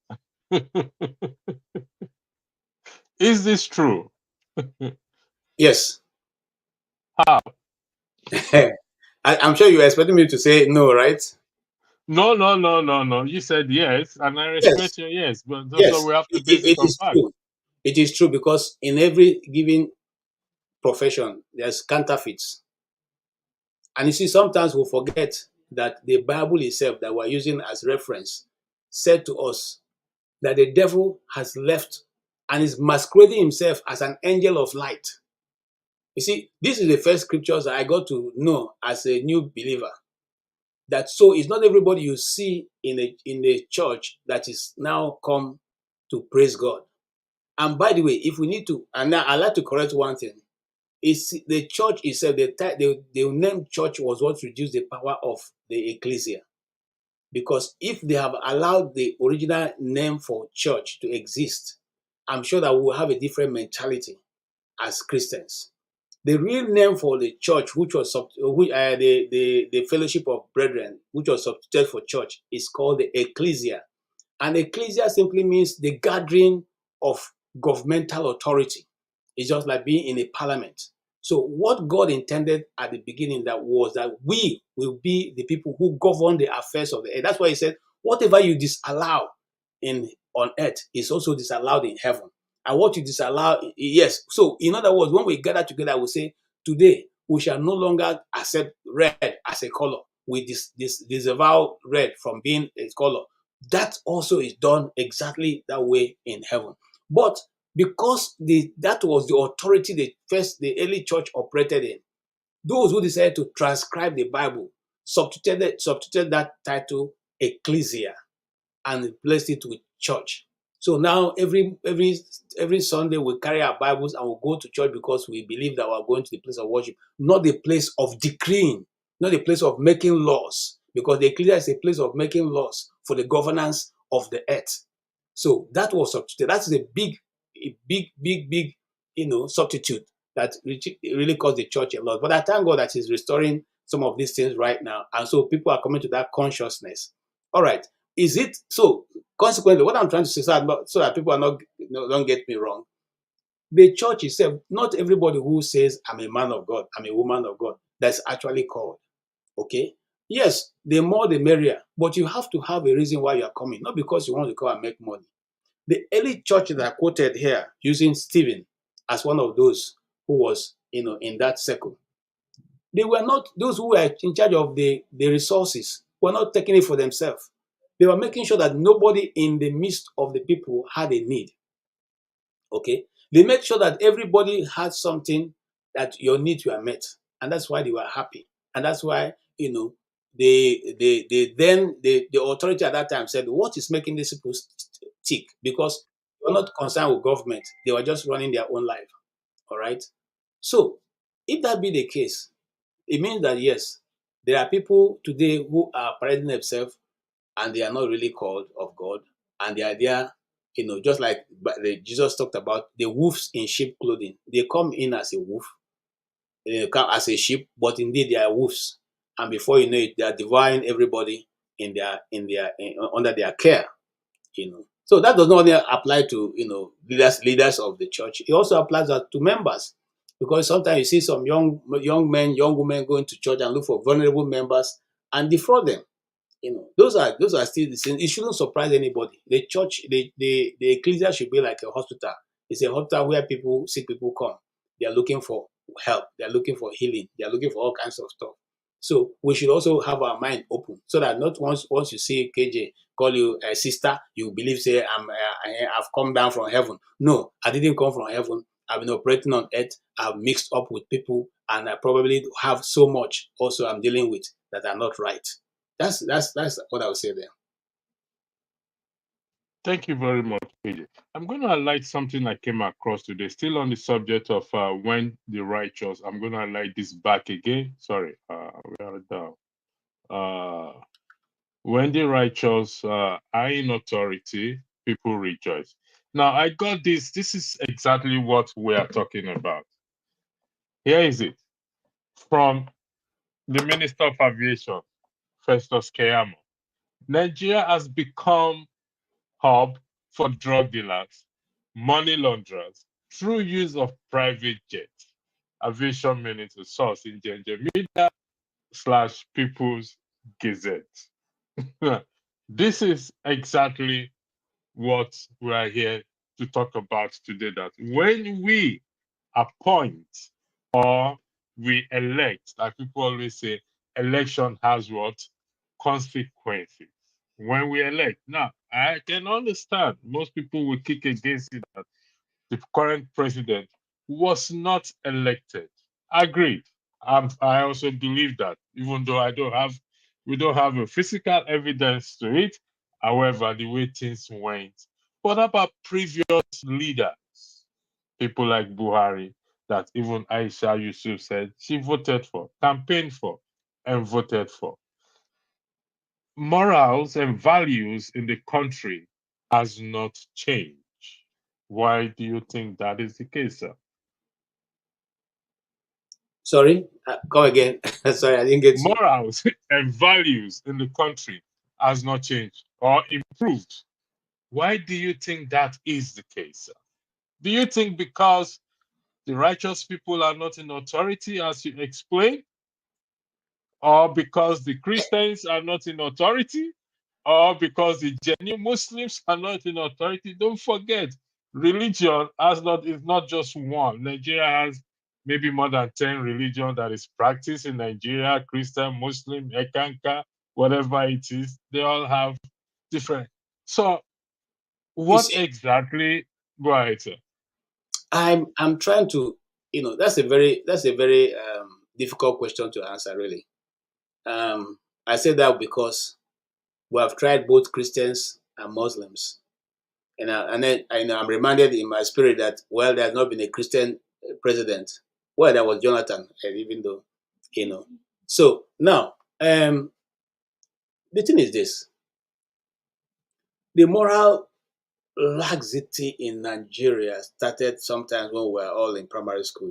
Speaker 2: Is this true?
Speaker 3: Yes.
Speaker 2: How?
Speaker 3: I'm sure you were expecting me to say no, right?
Speaker 2: No, no, no, no, no. You said yes, and I
Speaker 3: Yes.
Speaker 2: respect your yes, but so
Speaker 3: Yes.
Speaker 2: we have to base it
Speaker 3: It
Speaker 2: on
Speaker 3: is
Speaker 2: fact.
Speaker 3: true. It is true because in every given profession, there's counterfeits. And you see, sometimes we forget that the Bible itself that we're using as reference said to us that the devil has left and is masquerading himself as an angel of light. You see, this is the first scriptures that I got to know as a new believer. That so it's not everybody you see in a church that is now come to praise God. And by the way, if we need to, and now I'd like to correct one thing, is the church itself, the name church was what reduced the power of the ecclesia. Because if they have allowed the original name for church to exist, I'm sure that we will have a different mentality as Christians. The real name for the church, which was the fellowship of brethren, which was substituted for church, is called the ecclesia. And ecclesia simply means the gathering of governmental authority. It's just like being in a parliament. So what God intended at the beginning that was that we will be the people who govern the affairs of the earth. That's why he said, whatever you disallow on earth is also disallowed in heaven. And what you disallow, yes. So in other words, when we gather together, we say, today we shall no longer accept red as a color. We disavow red from being a color. That also is done exactly that way in heaven. But because that was the authority the early church operated in, those who decided to transcribe the Bible substituted that title ecclesia and replaced it with church. So now every Sunday we carry our Bibles and we go to church because we believe that we're going to the place of worship, not the place of decreeing, not the place of making laws, because the ecclesia is a place of making laws for the governance of the earth. So that was substituted. That's a big, substitute that really cost the church a lot. But I thank God that He's restoring some of these things right now, and so people are coming to that consciousness. All right. Is it so? Consequently, what I'm trying to say, so that people are not don't get me wrong. The church itself, not everybody who says I'm a man of God, I'm a woman of God, that's actually called. Okay. Yes, the more the merrier, but you have to have a reason why you are coming, not because you want to come and make money. The early church that I quoted here, using Stephen as one of those who was, in that circle, they were not those who were in charge of the resources, were not taking it for themselves. They were making sure that nobody in the midst of the people had a need. Okay? They made sure that everybody had something, that your needs were met. And that's why they were happy. And that's why, the authority at that time said, what is making these people tick? Because they were not concerned with government. They were just running their own life. All right? So, if that be the case, it means that yes, there are people today who are parading themselves and they are not really called of God. And the idea, just like Jesus talked about the wolves in sheep clothing, they come in as a wolf, they come as a sheep, but indeed they are wolves. And before you know it, they are devouring everybody under their care. So that does not only apply to leaders of the church. It also applies to members, because sometimes you see some young men, young women going to church and look for vulnerable members and defraud them. Those are still the same. It shouldn't surprise anybody. The church, the ecclesia should be like a hospital. It's a hospital where sick people come. They are looking for help. They are looking for healing. They are looking for all kinds of stuff. So we should also have our mind open, so that not once you see KJ call you a sister, you believe, say, I've come down from heaven. No, I didn't come from heaven. I've been operating on earth. I've mixed up with people, and I probably have so much also I'm dealing with that are not right. That's what I would say there.
Speaker 2: Thank you very much, AJ. I'm going to highlight something I came across today, still on the subject of when the righteous. I'm going to highlight this back again. Sorry, we are down. When the righteous are in authority, people rejoice. Now, I got this. This is exactly what we are talking about. Here is it from the Minister of Aviation, Festus Keyamo. Nigeria has become hub for drug dealers, money launderers through use of private jets. Aviation Minister source in Genja Media / People's Gazette. This is exactly what we are here to talk about today. That when we appoint or we elect, like people always say, election has what? Consequences. When we elect. Now, I can understand most people will kick against it that the current president was not elected. Agreed. I also believe that, even though we don't have a physical evidence to it. However, the way things went. What about previous leaders? People like Buhari, that even Aisha Yusuf said she voted for, campaigned for, and voted for. Morals and values in the country has not changed. Why do you think that is the case, sir?
Speaker 3: Sorry, come again. Sorry, I didn't get you.
Speaker 2: Morals and values in the country has not changed or improved. Why do you think that is the case, sir? Do you think because the righteous people are not in authority, as you explained, or because the Christians are not in authority, or because the genuine Muslims are not in authority? Don't forget, religion is not just one. Nigeria has maybe more than 10 religions that is practiced in Nigeria, Christian, Muslim, Ekanka, whatever it is, they all have different. So
Speaker 3: You
Speaker 2: what
Speaker 3: see,
Speaker 2: exactly, go ahead, sir.
Speaker 3: I'm trying to, that's a very difficult question to answer, really. I say that because we have tried both Christians and Muslims, and then I'm reminded in my spirit that, well, there has not been a Christian president. Well, there was Jonathan, even though, you know. So now, the thing is this: the moral laxity in Nigeria started sometimes when we were all in primary school.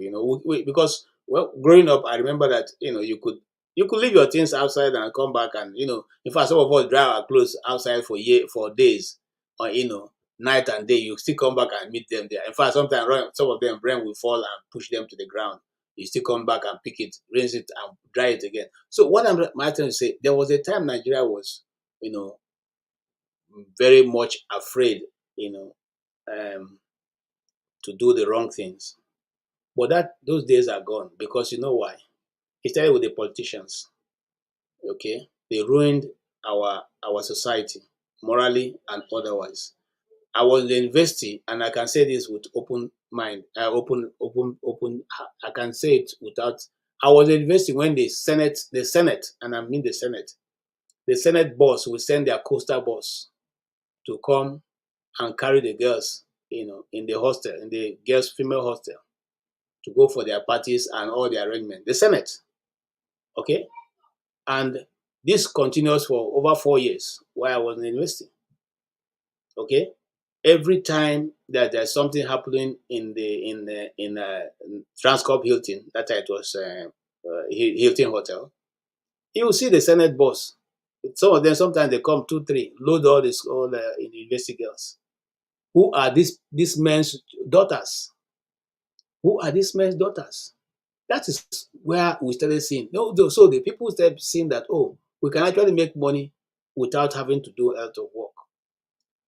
Speaker 3: Because, well, growing up, I remember that you could leave your things outside and come back, and in fact, some of us dry our clothes outside for days, or night and day. You still come back and meet them there. In fact, sometimes some of them rain will fall and push them to the ground. You still come back and pick it, rinse it, and dry it again. So what I'm trying to say, there was a time Nigeria was, you know, very much afraid, you know, um, to do the wrong things. But those days are gone, because you know why? It started with the politicians. Okay, they ruined our society, morally and otherwise. I was in the university, and I can say this with open mind, open. I can say it without. I was in the university when the Senate, and I mean the Senate boss will send their coastal boss to come and carry the girls, in the hostel, in the girls' female hostel, to go for their parties and all the arrangement. The Senate, okay? And this continues for over 4 years while I was in the university, okay? Every time that there's something happening in Transcorp Hilton, that time it was Hilton Hotel, you will see the Senate boss. Some of them, sometimes they come 2, 3, load all the university girls. Who are these men's daughters? Who are these men's daughters? That is where we started seeing. No, so the people started seeing that, oh, we can actually make money without having to do a lot of work.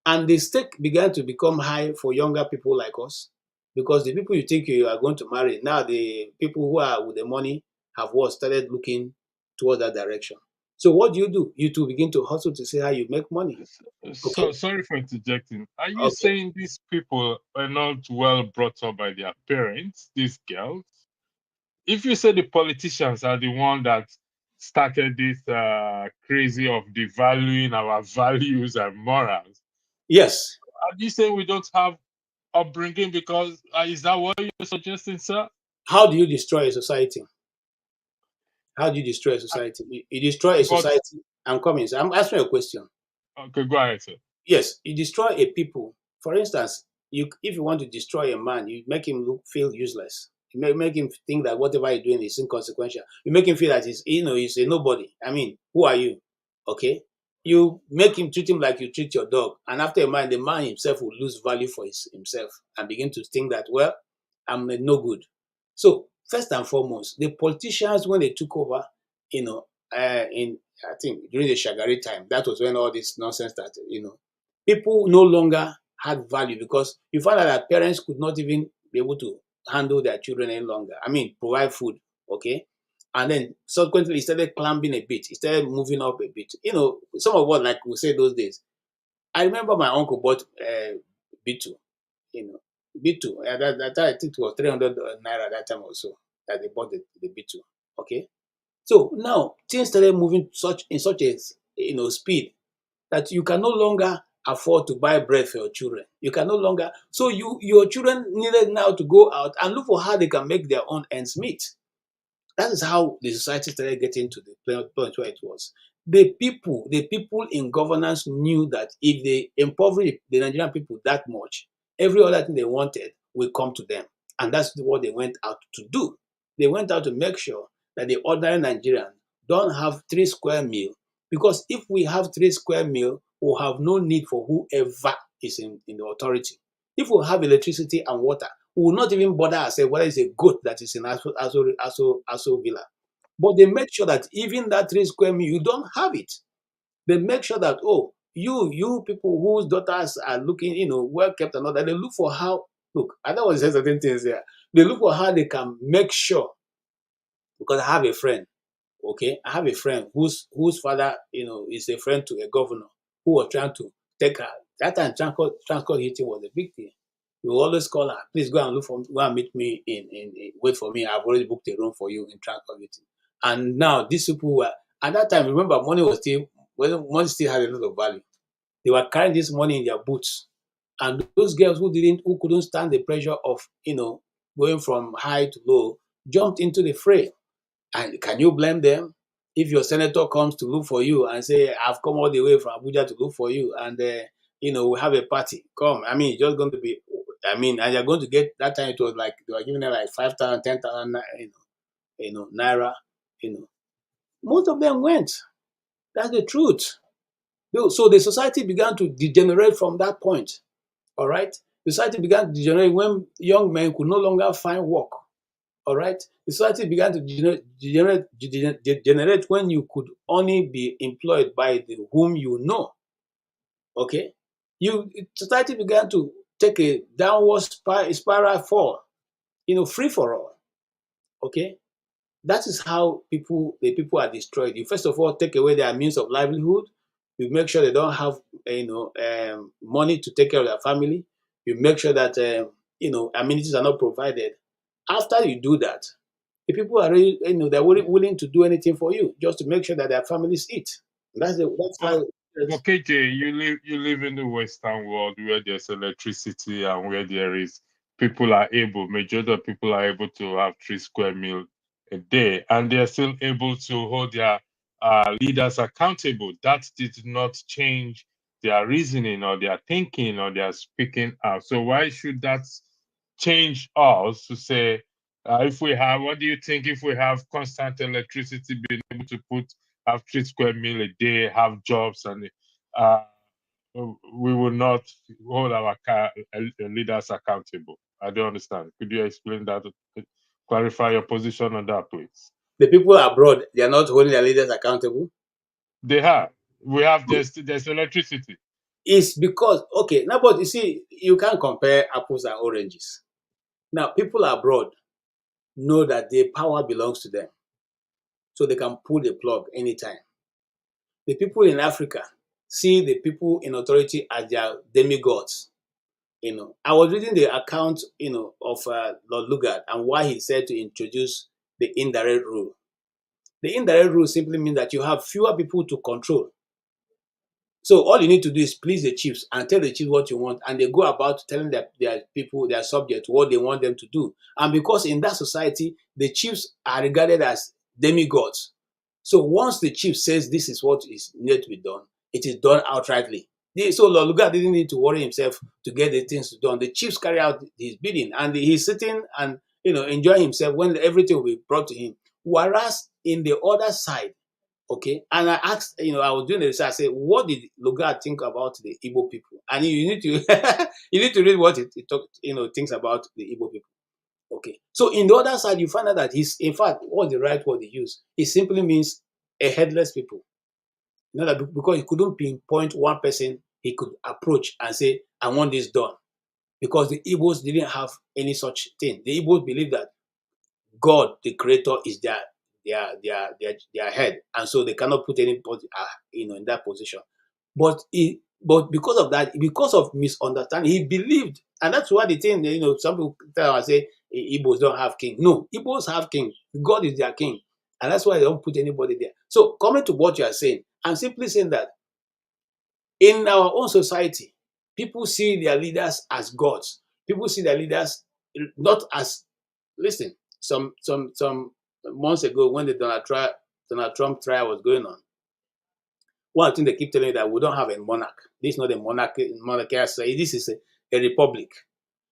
Speaker 3: And the stake began to become high for younger people like us, because the people you think you are going to marry, now the people who are with the money have started looking towards that direction. So what do? You two begin to hustle to see how you make money. Okay?
Speaker 2: So sorry for interjecting. Are you
Speaker 3: Okay.
Speaker 2: saying these people are not well brought up by their parents, these girls? If you say the politicians are the one that started this crazy of devaluing our values and morals,
Speaker 3: Yes.
Speaker 2: Are you saying we don't have upbringing? Because is that what you're suggesting, sir?
Speaker 3: How do you destroy a society? How do you destroy a society? You destroy a
Speaker 2: But
Speaker 3: society. I'm coming. So I'm answering a question.
Speaker 2: okay, go ahead, sir.
Speaker 3: Yes, you destroy a people. For instance, if you want to destroy a man, you make him feel useless. You make him think that whatever he's doing is inconsequential. You make him feel that he's a nobody. I mean, who are you? Okay. You make him treat him like you treat your dog. And after a man, the man himself will lose value for himself and begin to think that, well, I'm no good. So first and foremost, the politicians, when they took over, in I think during the Shagari time, that was when all this nonsense started, people no longer had value because you find out that parents could not even be able to handle their children any longer. I mean, provide food, okay? And then subsequently, it started climbing a bit. It started moving up a bit. Some of what, like we say those days. I remember my uncle bought B2, B2. That time, I think it was 300 naira that time also that they bought the B2, okay? So now things started moving in such a speed that you can no longer afford to buy bread for your children. You can no longer. So your children needed now to go out and look for how they can make their own ends meet. That is how the society started getting to the point where it was. The people in governance knew that if they impoverish the Nigerian people that much, every other thing they wanted will come to them. And that's what they went out to do. They went out to make sure that the ordinary Nigerian don't have 3 square meal. Because if we have 3 square meal, we'll have no need for whoever is in the authority. If we have electricity and water, we will not even bother ourselves whether it's a goat that is in Aso Villa. But they make sure that even that 3 square meal, you don't have it. They make sure that, oh, you people whose daughters are looking, well kept and all that, they look for how, look, I don't want to say certain things there. They look for how they can make sure, because I have a friend, okay? I have a friend whose father, is a friend to a governor who was trying to take her. That time transport hitting was a big thing. You will always call her, please go and go and meet me wait for me. I've already booked a room for you in transport hitting. And now these people were, at that time, remember, money still had a lot of value. They were carrying this money in their boots. And those girls who couldn't stand the pressure of, going from high to low, jumped into the fray. And can you blame them? If your senator comes to look for you and say, I've come all the way from Abuja to look for you, and we have a party. Come. I mean, it's just going to be, and you're going to get, that time it was like they were giving them like 5,000, 10,000, naira. Most of them went. That's the truth. So the society began to degenerate from that point. All right. The society began to degenerate when young men could no longer find work. All right. The society began to degenerate when you could only be employed by whom you know. Okay. Society began to take a downward spiral fall, free for all. Okay. That is how the people are destroyed. You first of all take away their means of livelihood. You make sure they don't have, money to take care of their family. You make sure that, amenities are not provided. After you do that, the people are really, they're willing to do anything for you just to make sure that their families eat. That's
Speaker 2: But,
Speaker 3: how.
Speaker 2: but KJ, you live in the Western world where there's electricity and where there is majority of people are able to have 3 square meal a day, and they're still able to hold their leaders accountable. That did not change their reasoning or their thinking or their speaking out. So why should that change us to say, if we have, what do you think if we have constant electricity, being able to have 3 square meal a day, have jobs, and uh, we will not hold our leaders accountable? I don't understand. Could you explain that? Clarify your position on that, please.
Speaker 3: The people abroad, they are not holding their leaders accountable.
Speaker 2: They have. We have. There's electricity.
Speaker 3: It's because, okay, now, but you see, you can't compare apples and oranges. Now, people abroad know that the power belongs to them, so they can pull the plug anytime. The people in Africa see the people in authority as their demigods. I was reading the account, of Lord Lugard and why he said to introduce the indirect rule. The indirect rule simply means that you have fewer people to control. So all you need to do is please the chiefs and tell the chiefs what you want, and they go about telling their people, their subjects, what they want them to do. And because in that society, the chiefs are regarded as demigods. So once the chief says this is what is needed to be done, it is done outrightly. So Lord Lugard didn't need to worry himself to get the things done. The chiefs carry out his bidding, and he's sitting and enjoying himself when everything will be brought to him. Whereas in the other side, okay, and I asked, I was doing the research. I said, what did Lugard think about the Igbo people? And you need to you need to read what it talk, thinks about the Igbo people. Okay, so in the other side, you find out that he's, in fact, what the right word he used, it simply means a headless people. That because he couldn't pinpoint one person he could approach and say, I want this done. Because the Igbos didn't have any such thing. The Igbos believe that God, the creator, is their head, and so they cannot put anybody, in that position. But because of that, because of misunderstanding, he believed, and that's why the thing, some people tell and say Igbos don't have king. No, Igbos have king. God is their king, and that's why they don't put anybody there. So coming to what you are saying, I'm simply saying that in our own society, people see their leaders as gods. People see their leaders not as, listen, some months ago when the Donald Trump trial was going on, one thing they keep telling you that we don't have a monarch. This is not a monarchy. This is a republic.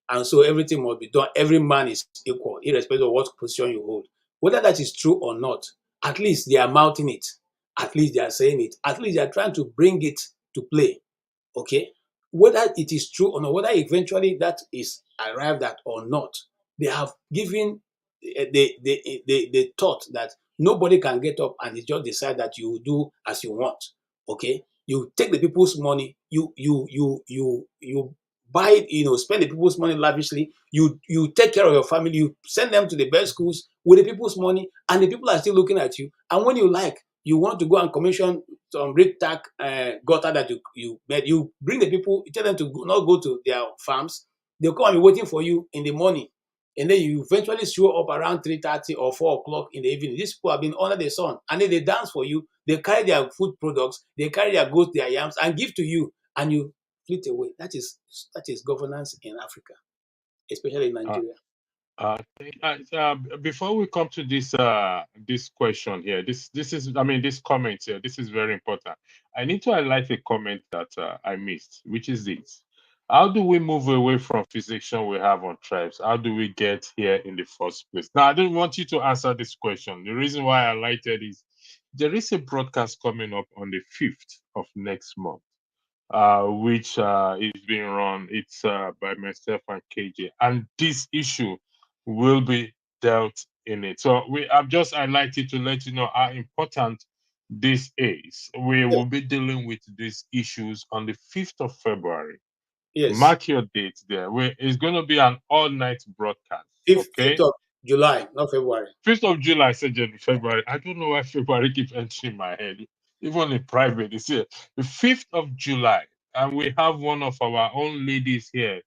Speaker 3: And so everything must be done. Every man is equal, irrespective of what position you hold. Whether that is true or not, at least they are mouthing it. At least they are saying it. At least they are trying to bring it to play. Okay? Whether it is true or not, whether eventually that is arrived at or not, they have given the thought that nobody can get up and just decide that you do as you want. Okay? You take the people's money, you buy it, spend the people's money lavishly, you take care of your family, you send them to the best schools with the people's money, and the people are still looking at you. And when you like, you want to go and commission some rig-tack gutter that you made, you bring the people, you tell them to not go to their farms, they'll come and be waiting for you in the morning. And then you eventually show up around 3:30 or 4 o'clock in the evening. These people have been under the sun, and then they dance for you. They carry their food products, they carry their goats, their yams, and give to you, and you flit away. That is governance in Africa, especially in
Speaker 2: Uh,
Speaker 3: Nigeria.
Speaker 2: Before we come to this question here, this is, I mean, this comment here, this is very important. I need to highlight a comment that I missed, which is this: how do we move away from fixation we have on tribes? How do we get here in the first place? Now, I don't want you to answer this question. The reason why I highlighted is there is a broadcast coming up on the 5th of next month, which is being run. It's by myself and KJ, and this issue will be dealt in it. So I've just highlighted to let you know how important this is. We
Speaker 3: Yes,
Speaker 2: will be dealing with these issues on the 5th of February.
Speaker 3: yes.
Speaker 2: Mark your date there. It's going to be an all-night broadcast.
Speaker 3: 5th
Speaker 2: Okay.
Speaker 3: of July, not February.
Speaker 2: 5th of July, I said February. I don't know why February keeps entering my head. Even in private, it's here. The 5th of July. And we have one of our own ladies here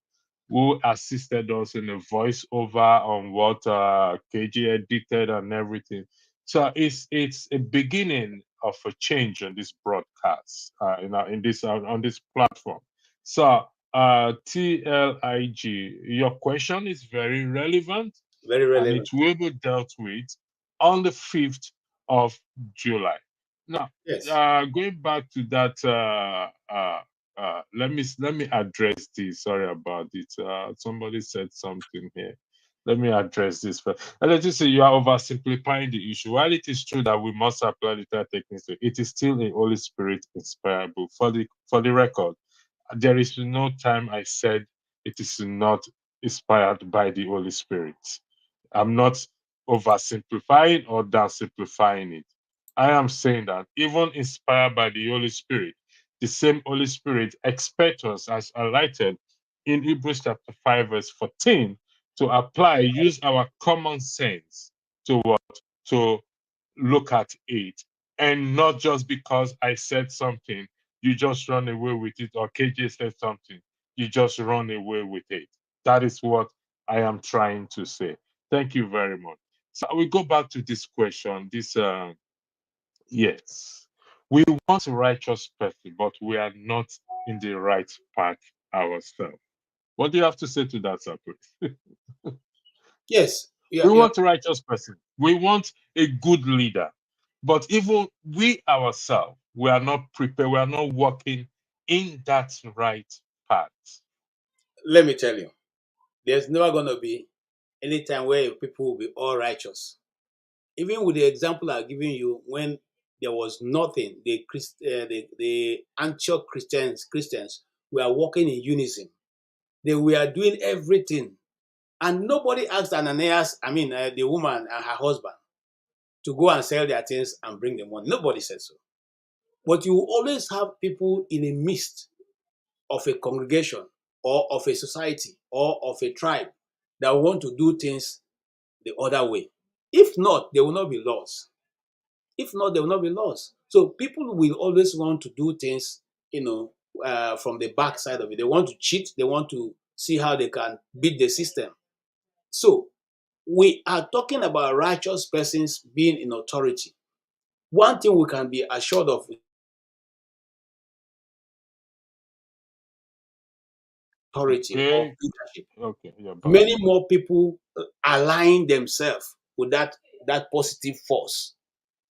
Speaker 2: who assisted us in a voiceover on what KG edited and everything. So it's a beginning of a change on this broadcast, in this on this platform. So TLIG, your question is very relevant,
Speaker 3: Very
Speaker 2: and
Speaker 3: relevant.
Speaker 2: it will be dealt with on the 5th of July. Now,
Speaker 3: Yes.
Speaker 2: going back to that, let me address this. Sorry about it. Somebody said something here. Let me address this first. And let you say you are oversimplifying the issue. While it is true that we must apply the techniques, it is still a Holy Spirit inspired book. For the record, there is no time I said it is not inspired by the Holy Spirit. I'm not oversimplifying or downsimplifying it. I am saying that even inspired by the Holy Spirit, the same Holy Spirit expects us, as highlighted in Hebrews chapter 5, verse 14, to use our common sense to what? To look at it. And not just because I said something, you just run away with it, or KJ said something, you just run away with it. That is what I am trying to say. Thank you very much. So we go back to this question. Yes. We want a righteous person, but we are not in the right path ourselves. What do you have to say to that, sir, please?
Speaker 3: Yes,
Speaker 2: We want a righteous person. We want a good leader. But even we ourselves, we are not prepared. We are not walking in that right path.
Speaker 3: let me tell you, there's never going to be any time where people will be all righteous. Even with the example I've given you, when there was nothing, the Antioch Christians were walking in unison. They were doing everything, and nobody asked Ananias, the woman and her husband, to go and sell their things and bring them money. Nobody said so. But you will always have people in the midst of a congregation or of a society or of a tribe that want to do things the other way. If not, there will not be laws. If not, there will not be laws. So people will always want to do things, from the back side of it. They want to cheat. They want to see how they can beat the system. So we are talking about righteous persons being in authority. One thing we can be assured of authority or
Speaker 2: Okay.
Speaker 3: leadership.
Speaker 2: Okay. Yeah, back.
Speaker 3: Many more people align themselves with that positive force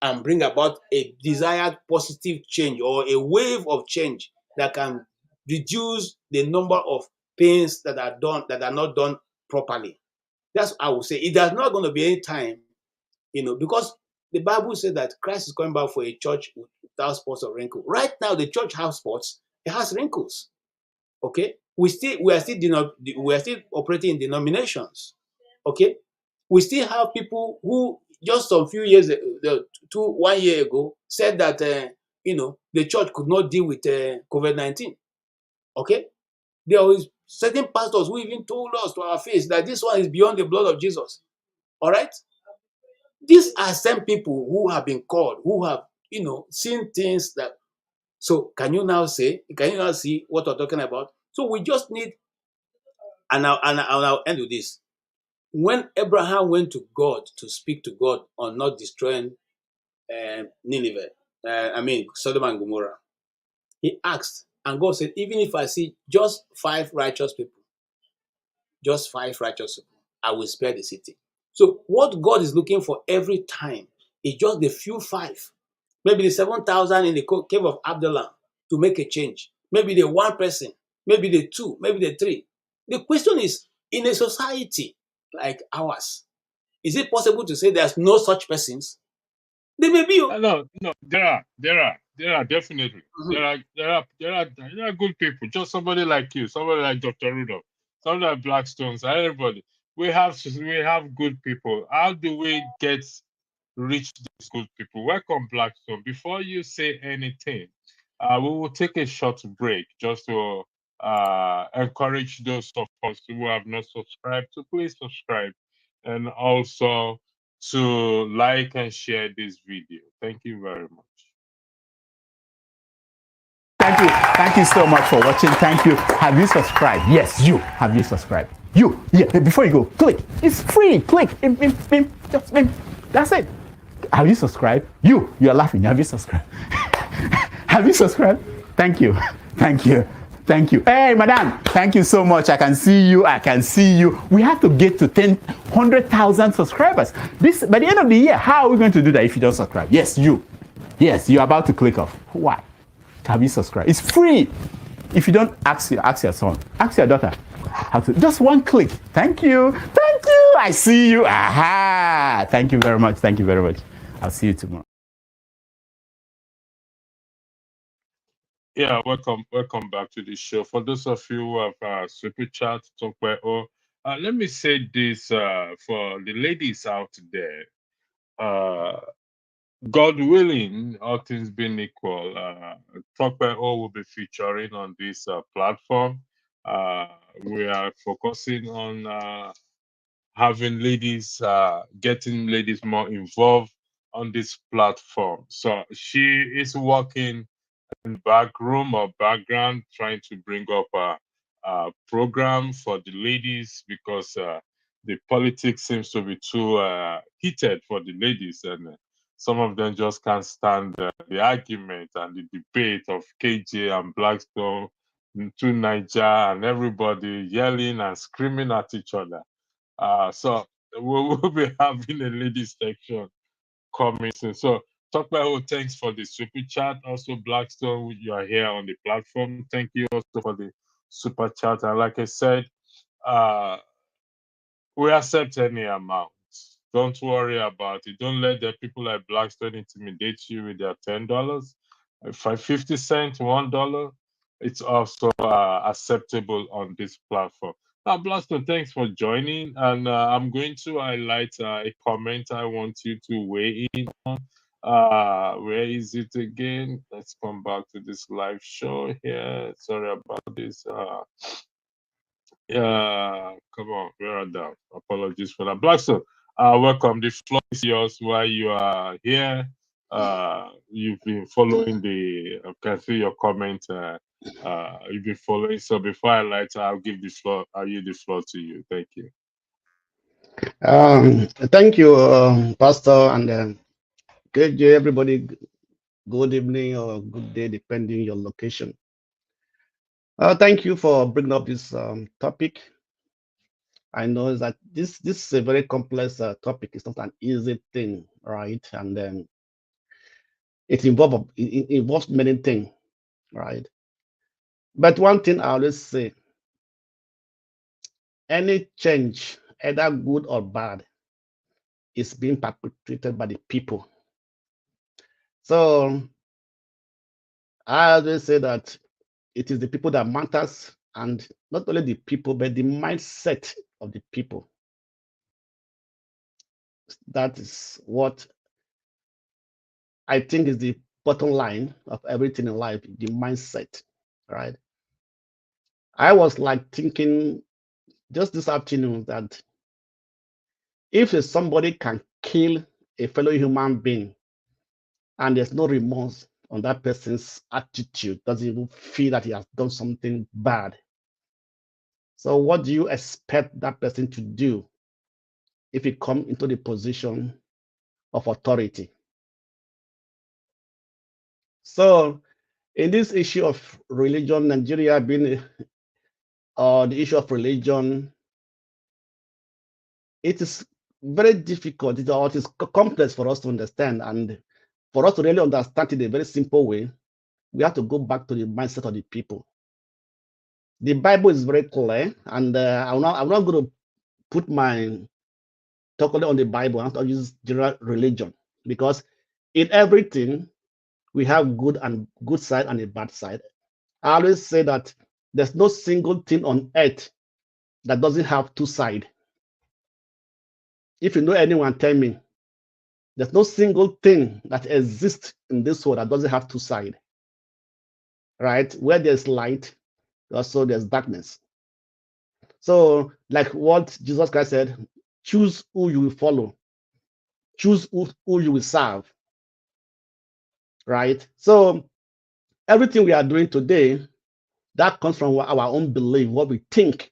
Speaker 3: and bring about a desired positive change or a wave of change that can reduce the number of things that are not done properly. That's I would say. It is not going to be any time, because the Bible says that Christ is coming back for a church without spots or wrinkles. Right now, the church has spots; it has wrinkles. Okay, we are still operating in denominations. Okay, we still have people who just some few years, 1 year ago, said that the church could not deal with COVID-19. Okay, there is certain pastors who even told us to our face that this one is beyond the blood of Jesus. All right, these are some people who have been called, who have seen things that. So can you now see what we're talking about? So we just need, and I'll end with this. When Abraham went to God to speak to God on not destroying Nineveh, Sodom and Gomorrah, he asked, and God said, even if I see just five righteous people, I will spare the city. So what God is looking for every time is just the few five, maybe the 7,000 in the cave of Abdullah to make a change. Maybe the one person, maybe the two, maybe the three. The question is, in a society like ours, is it possible to say there's no such persons? There may be.
Speaker 2: No, no, there are definitely.
Speaker 3: Mhm.
Speaker 2: There are good people. Just somebody like you, somebody like Dr. Rudolph, somebody like Blackstones, everybody. We have good people. How do we reach these good people? Welcome, Blackstone. Before you say anything, we will take a short break just to encourage those of us who have not subscribed to please subscribe, and also to like and share this video. Thank you very much.
Speaker 1: Thank you. Thank you so much for watching. Thank you. Have you subscribed? Yes, you. Have you subscribed? You. Yeah. Before you go, click. It's free. Click. Just that's it. Have you subscribed? You are laughing. Have you subscribed? Have you subscribed? Thank you. Thank you. Thank you. Hey, madam. Thank you so much. I can see you. I can see you. We have to get to 100,000 subscribers. This by the end of the year. How are we going to do that if you don't subscribe? Yes, you. Yes, you're about to click off. Why? Have you subscribed? It's free. If you don't, ask your son, ask your daughter how to. Just one click. Thank you. Thank you. I see you. Aha. Thank you very much. Thank you very much. I'll see you tomorrow.
Speaker 2: Yeah, welcome back to the show. For those of you who have super chat, talk by let me say this for the ladies out there. God willing, all things being equal, Talk by O will be featuring on this platform. We are focusing on having getting ladies more involved on this platform. So she is working in back room or background, trying to bring up a program for the ladies because the politics seems to be too heated for the ladies, and some of them just can't stand the argument and the debate of KJ and Blackstone to Niger and everybody yelling and screaming at each other. So we'll be having a ladies section coming soon. So Tokwe, thanks for the super chat. Also, Blackstone, you are here on the platform. Thank you also for the super chat. And like I said, we accept any amount. Don't worry about it. Don't let the people like Blackstone intimidate you with their $10. If 50 cents, $1, it's also acceptable on this platform. Now, Blackstone, thanks for joining. And I'm going to highlight a comment I want you to weigh in on. Where is it again? Let's come back to this live show here. Sorry about this. Come on, where are down. Apologies for that. Blackstone, welcome. The floor is yours while you are here. You've been following I can see your comment. You've been following. So before I light, I'll give the floor. I'll yield the floor to you. Thank you.
Speaker 4: Thank you, Pastor, and good day, everybody. Good evening or good day, depending your location. Thank you for bringing up this topic. I know that this is a very complex topic. It's not an easy thing, right? And it involves many things, right? But one thing I always say: any change, either good or bad, is being perpetrated by the people. So I always say that it is the people that matters, and not only the people, but the mindset of the people. That is what I think is the bottom line of everything in life, the mindset, right? I was like thinking just this afternoon that if somebody can kill a fellow human being and there's no remorse on that person's attitude, doesn't even feel that he has done something bad. So what do you expect that person to do if he comes into the position of authority? So in this issue of religion, Nigeria being the issue of religion, it is very difficult, it is complex for us to understand. And for us to really understand it in a very simple way, we have to go back to the mindset of the people. The Bible is very clear, and I'm not going to put my talk only on the Bible. I'm going to use general religion, because in everything we have good side and a bad side. I always say that there's no single thing on earth that doesn't have two sides. If you know anyone, tell me. There's no single thing that exists in this world that doesn't have two sides. Right? Where there's light, also there's darkness. So, like what Jesus Christ said, choose who you will follow, choose who you will serve. Right? So, everything we are doing today, that comes from our own belief, what we think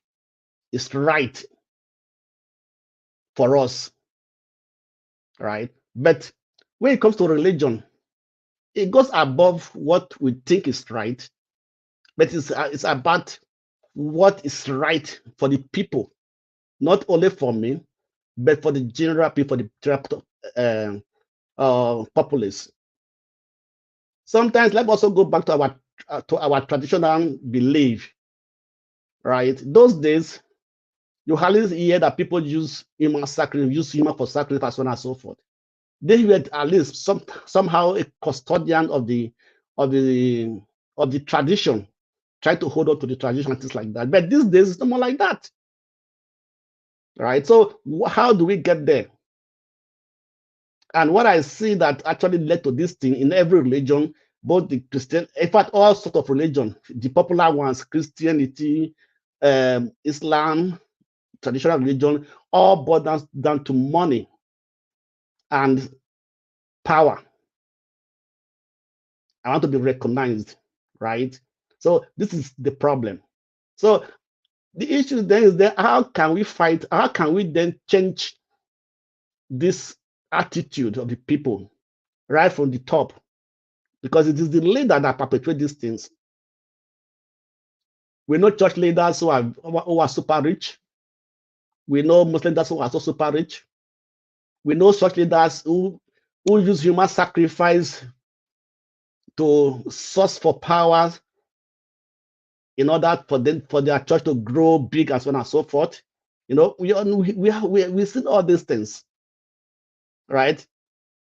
Speaker 4: is right for us. Right? But when it comes to religion, it goes above what we think is right, but it's about what is right for the people, not only for me, but for the general people, the general populace. Sometimes let's also go back to our traditional belief, right? Those days, you hardly hear that people use human for sacrifice, so on and so forth. They were at least somehow a custodian of the tradition, try to hold on to the tradition and things like that. But these days, it's no more like that. Right? So how do we get there? And what I see that actually led to this thing in every religion, both the Christian, in fact, all sorts of religion, the popular ones, Christianity, Islam, traditional religion, all boils down to money and power. I want to be recognized, right? So this is the problem. So the issue then is that how can we fight? How can we then change this attitude of the people right from the top, because it is the leader that perpetuate these things. We know church leaders who are super rich. We know Muslim leaders who are also super rich. We know church leaders who use human sacrifice to source for power in order for their church to grow big and so on and so forth. You know, we see all these things, right?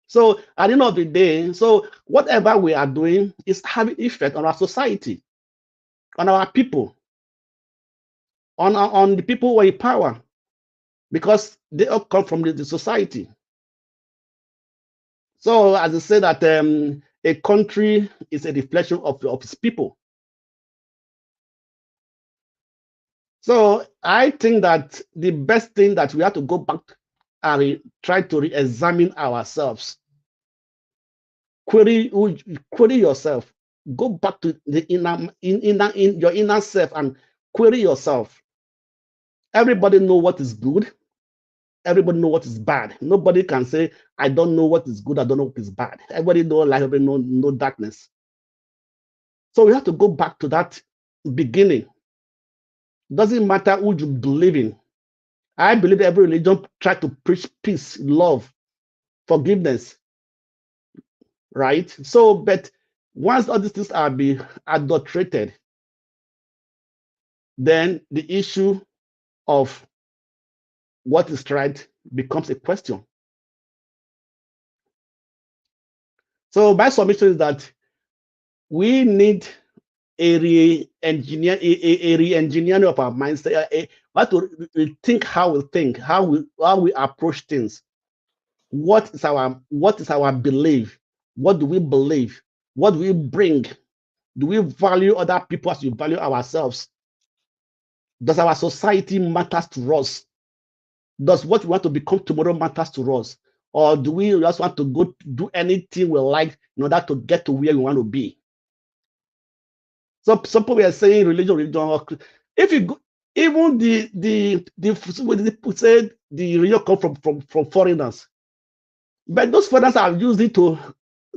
Speaker 4: So at the end of the day, so whatever we are doing is having effect on our society, on our people, on the people who are in power, because they all come from the society. So as I say that a country is a reflection of its people. So I think that the best thing that we have to go back and try to re-examine ourselves. Query yourself. Go back to the in your inner self and query yourself. Everybody know what is good. Everybody know what is bad. Nobody can say, I don't know what is good, I don't know what is bad. Everybody know light, everybody know darkness. So we have to go back to that beginning. Doesn't matter who you believe in. I believe every religion try to preach peace, love, forgiveness, right? So, but once all these things are being adulterated, then the issue of what is right becomes a question. So my submission is that we need a re-engineering of our mindset. We have to rethink how we think, how we approach things. What is our belief? What do we believe? What do we bring? Do we value other people as we value ourselves? Does our society matters to us? Does what we want to become tomorrow matters to us? Or do we just want to go do anything we like in order to get to where we want to be? So some people are saying religion. If you go, even the people say the religion come from foreigners, but those foreigners have used it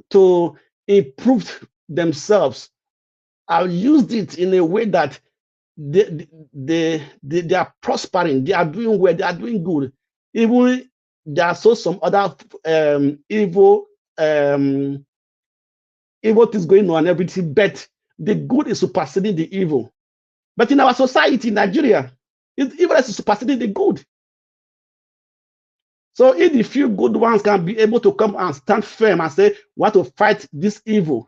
Speaker 4: to improve themselves. I've used it in a way that they are prospering, they are doing well, they are doing good. Even there are some other evil things going on and everything, but the good is superseding the evil. But in our society, in Nigeria, evil is superseding the good. So if the few good ones can be able to come and stand firm and say, we want to fight this evil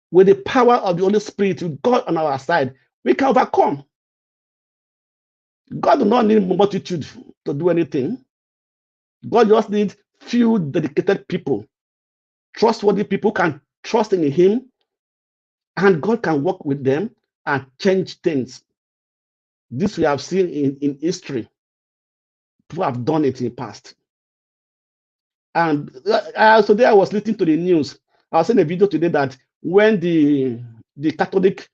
Speaker 4: with the power of the Holy Spirit, with God on our side, we can overcome. God does not need multitude to do anything. God just needs few dedicated people, trustworthy people can trust in Him, and God can work with them and change things. This we have seen in history. People have done it in the past. And today I was listening to the news. I was seeing a video today that when the Catholic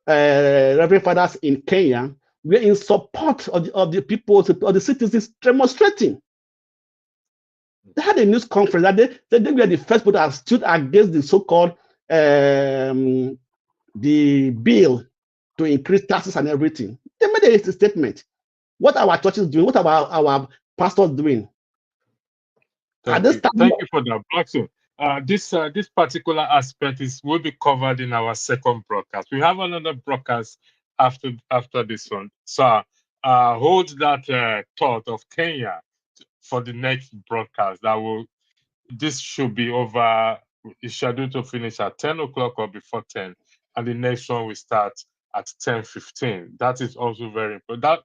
Speaker 4: Reverend Fathers in Kenya were in support of the people, of the citizens demonstrating. They had a news conference that they were the first people that stood against the so-called the bill to increase taxes and everything. They made a statement. What are our churches doing? What are our pastors doing?
Speaker 2: Thank you for that, Blackstone. This particular aspect will be covered in our second broadcast. We have another broadcast after this one. So hold that thought of Kenya for the next broadcast. This should be over. It's scheduled to finish at 10 o'clock or before 10, and the next one will start at 10:15. That is also very important.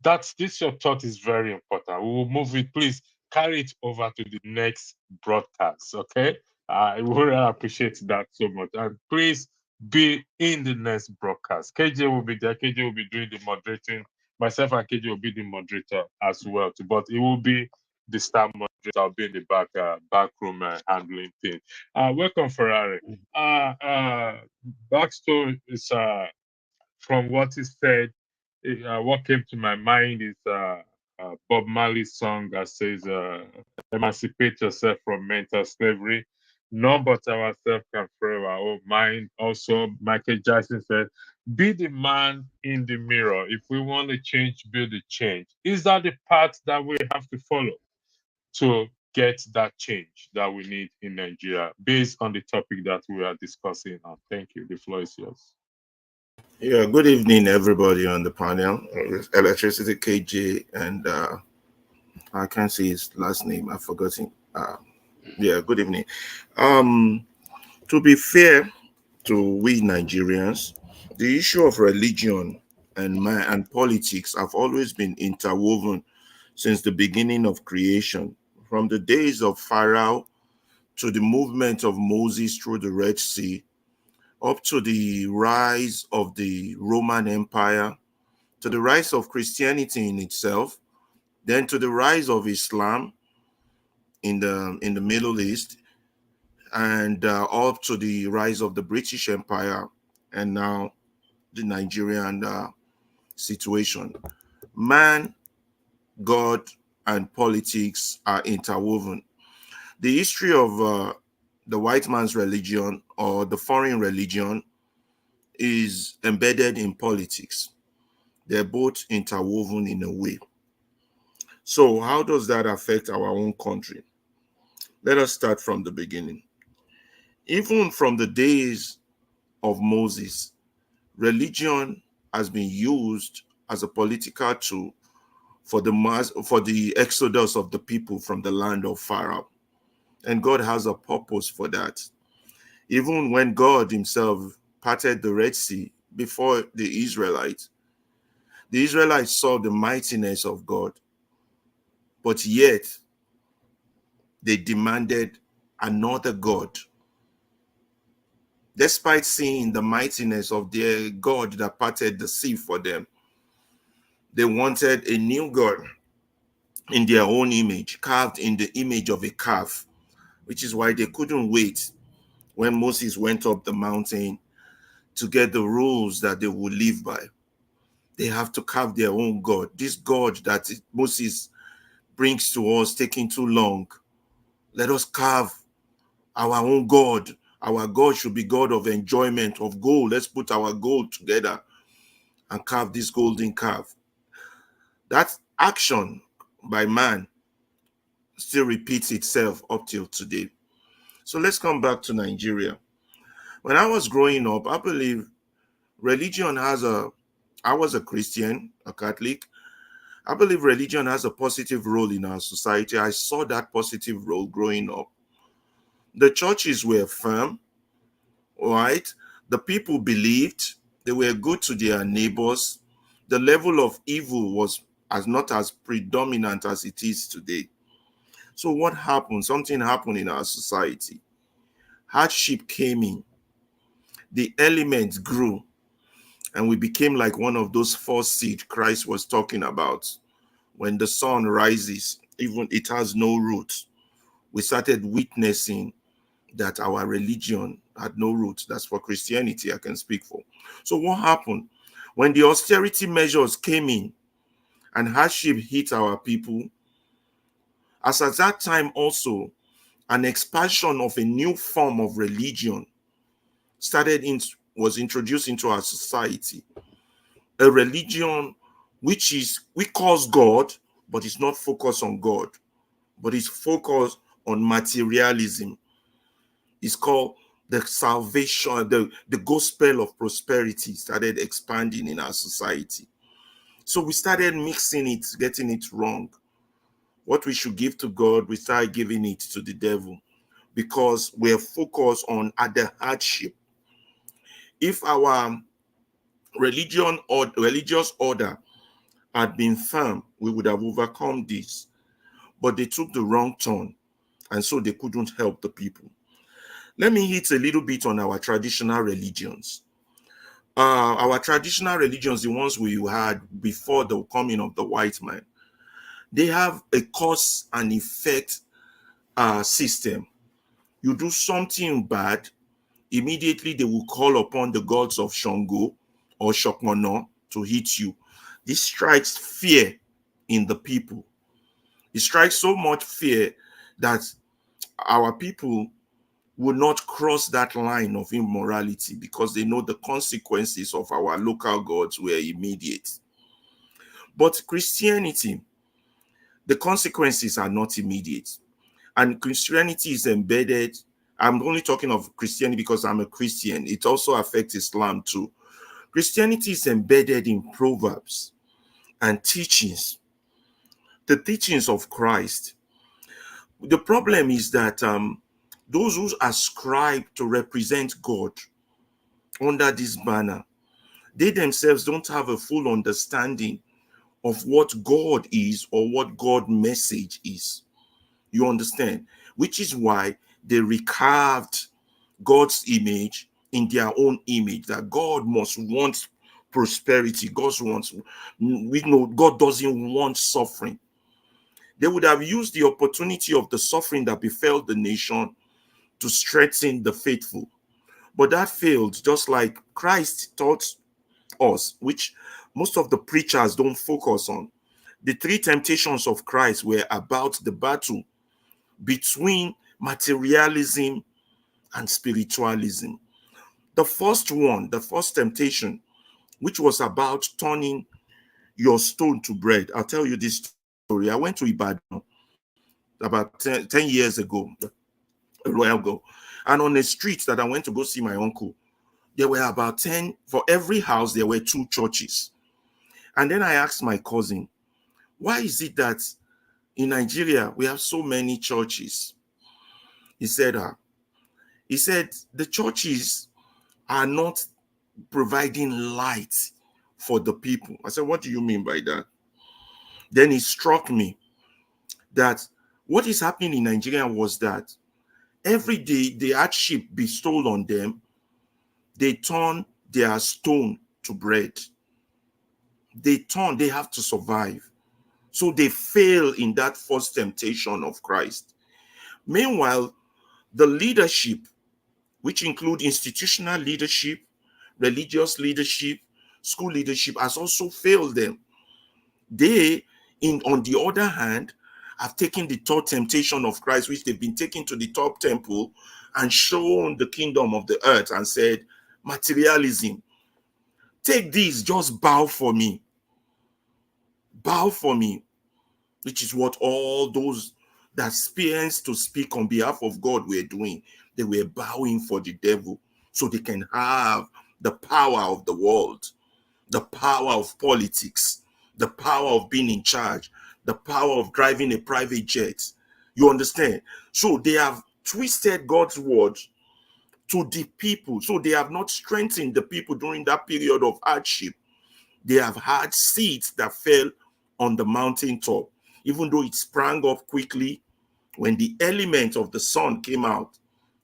Speaker 2: This your thought is very important. We will move it. Please carry it over to the next broadcast. Okay, I would appreciate that so much. And please be in the next broadcast. KJ will be there. KJ will be doing the moderating. Myself and KJ will be the moderator as well too. But it will be the staff moderator. I'll be in the back room handling things. Welcome, Ferrari. Backstory is from what he said. What came to my mind is Bob Marley's song that says, "Emancipate yourself from mental slavery." None but ourselves can free our own mind. Also, Michael Jackson said, be the man in the mirror. If we want to change, be the change. Is that the path that we have to follow to get that change that we need in Nigeria based on the topic that we are discussing now? Thank you. The floor is yours.
Speaker 5: Yeah, good evening, everybody on the panel. Electricity KJ, and I can't see his last name. I've forgotten. Yeah, good evening. Um, to be fair to we Nigerians, the issue of religion and politics have always been interwoven since the beginning of creation, from the days of Pharaoh to the movement of Moses through the Red Sea, up to the rise of the Roman Empire, to the rise of Christianity in itself, then to the rise of Islam in the Middle East, and up to the rise of the British Empire, and now the Nigerian situation. Man, God, and politics are interwoven. The history of the white man's religion or the foreign religion is embedded in politics. They're both interwoven in a way. So, how does that affect our own country? Let us start from the beginning. Even from the days of Moses, religion has been used as a political tool for the exodus of the people from the land of Pharaoh. And God has a purpose for that. Even when God himself parted the Red Sea before the Israelites saw the mightiness of God, but yet they demanded another God. Despite seeing the mightiness of their God that parted the sea for them, they wanted a new God in their own image, carved in the image of a calf, which is why they couldn't wait when Moses went up the mountain to get the rules that they would live by. They have to carve their own God. This God that Moses brings to us taking too long. Let us carve our own God. Our God should be God of enjoyment, of gold. Let's put our gold together and carve this golden calf. That action by man still repeats itself up till today. So let's come back to Nigeria. When I was growing up, I believe religion I was a Christian, a Catholic. I believe religion has a positive role in our society. I saw that positive role growing up. The churches were firm, right? The people believed, they were good to their neighbors. The level of evil was as not as predominant as it is today. So what happened? Something happened in our society. Hardship came in. The elements grew, and we became like one of those four seed Christ was talking about. When the sun rises, even it has no roots. We started witnessing that our religion had no roots. That's for Christianity, I can speak for. So what happened? When the austerity measures came in and hardship hit our people, as at that time also, an expansion of a new form of religion was introduced into our society. A religion which is we call God, but it's not focused on God, but it's focused on materialism. It's called the salvation, the gospel of prosperity started expanding in our society. So we started mixing it, getting it wrong. What we should give to God, we started giving it to the devil because we're focused on other hardship. If our religion or religious order had been firm, we would have overcome this. But they took the wrong turn, and so they couldn't help the people. Let me hit a little bit on our traditional religions. Our traditional religions, the ones we had before the coming of the white man, they have a cause and effect system. You do something bad, immediately they will call upon the gods of Shango or Shokmono to hit you. This strikes fear in the people. It strikes so much fear that our people will not cross that line of immorality because they know the consequences of our local gods were immediate. But Christianity, the consequences are not immediate. And Christianity is embedded. I'm only talking of Christianity because I'm a Christian. It also affects Islam too. Christianity is embedded in proverbs and teachings, the teachings of Christ. The problem is that those who ascribe to represent God under this banner, they themselves don't have a full understanding of what God is or what God's message is. You understand? Which is why they recarved God's image in their own image, that God must want prosperity. We know God doesn't want suffering. They would have used the opportunity of the suffering that befell the nation to strengthen the faithful. But that failed, just like Christ taught us, which most of the preachers don't focus on. The three temptations of Christ were about the battle between materialism and spiritualism. The first one, the first temptation, which was about turning your stone to bread. I'll tell you this story. I went to Ibadan about 10 years ago, a while ago. And on the street that I went to go see my uncle, there were about 10, for every house, there were 2 churches. And then I asked my cousin, why is it that in Nigeria, we have so many churches? He said, the churches are not providing light for the people. I said, what do you mean by that? Then it struck me that what is happening in Nigeria was that every day the hardship bestowed on them, they turn their stone to bread. They have to survive. So they fail in that first temptation of Christ. Meanwhile, the leadership, which include institutional leadership, religious leadership, school leadership, has also failed them. They, on the other hand, have taken the third temptation of Christ, which they've been taken to the top temple and shown the kingdom of the earth and said, materialism, take this, just bow for me. Bow for me, which is what all those that experienced to speak on behalf of God were doing. They were bowing for the devil so they can have the power of the world, the power of politics, the power of being in charge, the power of driving a private jet. You understand? So they have twisted God's word to the people. So they have not strengthened the people during that period of hardship. They have had seeds that fell on the mountaintop. Even though it sprang up quickly, when the element of the sun came out,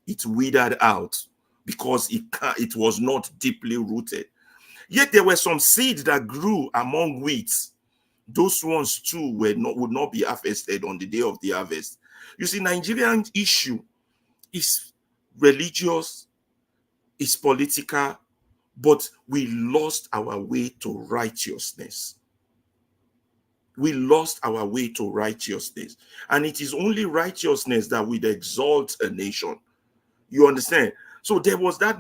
Speaker 5: it withered out because it was not deeply rooted. Yet there were some seeds that grew among weeds. Those ones too would not be harvested on the day of the harvest. You see, Nigerian issue is religious, is political, but we lost our way to righteousness. We lost our way to righteousness. And it is only righteousness that would exalt a nation. You understand? So there was that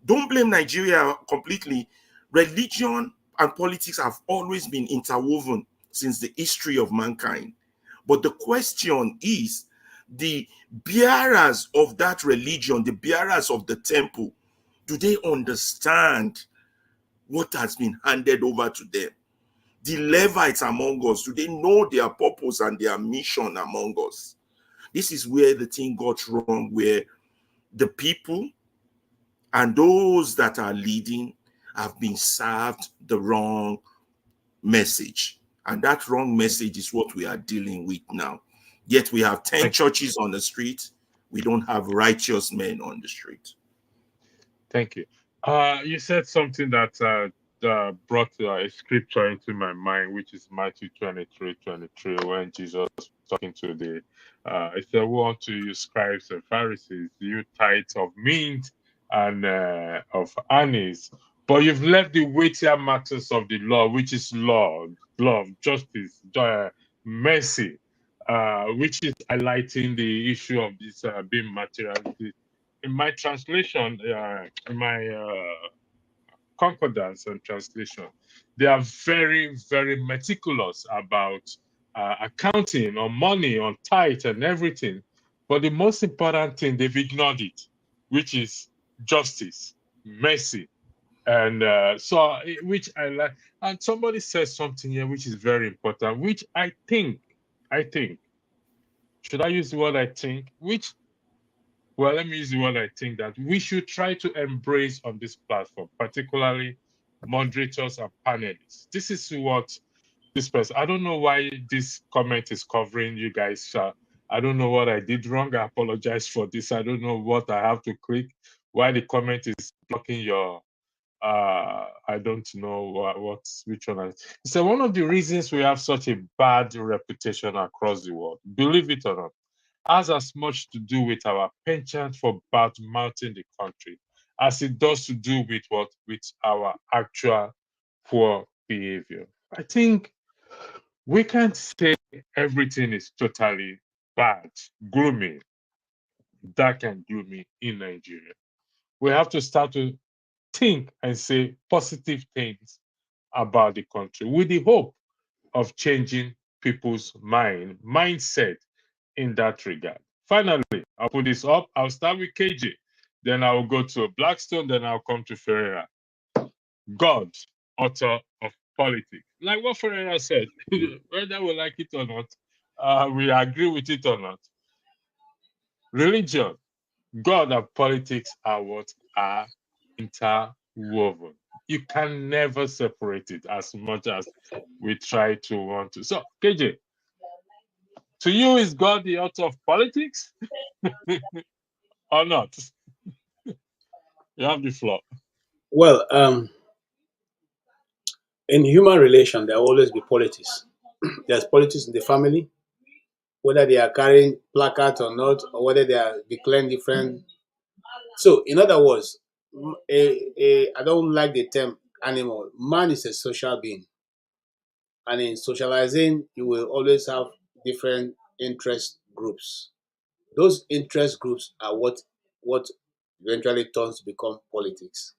Speaker 5: don't blame Nigeria completely. Religion and politics have always been interwoven since the history of mankind. But the question is, the bearers of that religion, the bearers of the temple, do they understand what has been handed over to them? The Levites among us, do they know their purpose and their mission among us? This is where the thing got wrong, where the people and those that are leading have been served the wrong message. And that wrong message is what we are dealing with now. Yet we have 10 churches on the street. We don't have righteous men on the street.
Speaker 2: Thank you. You said something that brought a scripture into my mind, which is Matthew 23:23, when Jesus was talking to he said, woe unto you, scribes and Pharisees, you tithes of mint and of anise, but you've left the weightier matters of the law, which is love, justice, joy, mercy, which is highlighting the issue of this being materialistic in my translation, in my concordance and translation, they are very, very meticulous about accounting on money, on tithe and everything. But the most important thing, they've ignored it, which is justice, mercy. And which I like. And somebody says something here which is very important, which I think, should I use the word I think? Well, let me use the word I think that we should try to embrace on this platform, particularly moderators and panelists. This is what this person, I don't know why this comment is covering you guys. I don't know what I did wrong. I apologize for this. I don't know what I have to click, why the comment is blocking your, I don't know which one. So one of the reasons we have such a bad reputation across the world, believe it or not, has as much to do with our penchant for bad mouthing the country as it does to do with with our actual poor behavior. I think we can't say everything is totally bad, gloomy, dark and gloomy in Nigeria. We have to start to think and say positive things about the country with the hope of changing people's mindset in that regard. Finally, I'll put this up. I'll start with KJ, then I'll go to Blackstone, then I'll come to Ferreira. God, author of politics. Like what Ferreira said, whether we like it or not, we agree with it or not. Religion, God and politics are what are interwoven. You can never separate it as much as we try to want to. So, KJ, to you, is God the author of politics or not? You have the floor.
Speaker 3: Well, in human relation, there will always be politics. There's politics in the family, whether they are carrying placards or not, or whether they are declaring different. So, in other words, I don't like the term animal. Man is a social being, and in socializing, you will always have different interest groups. Those interest groups are what eventually turns to become politics.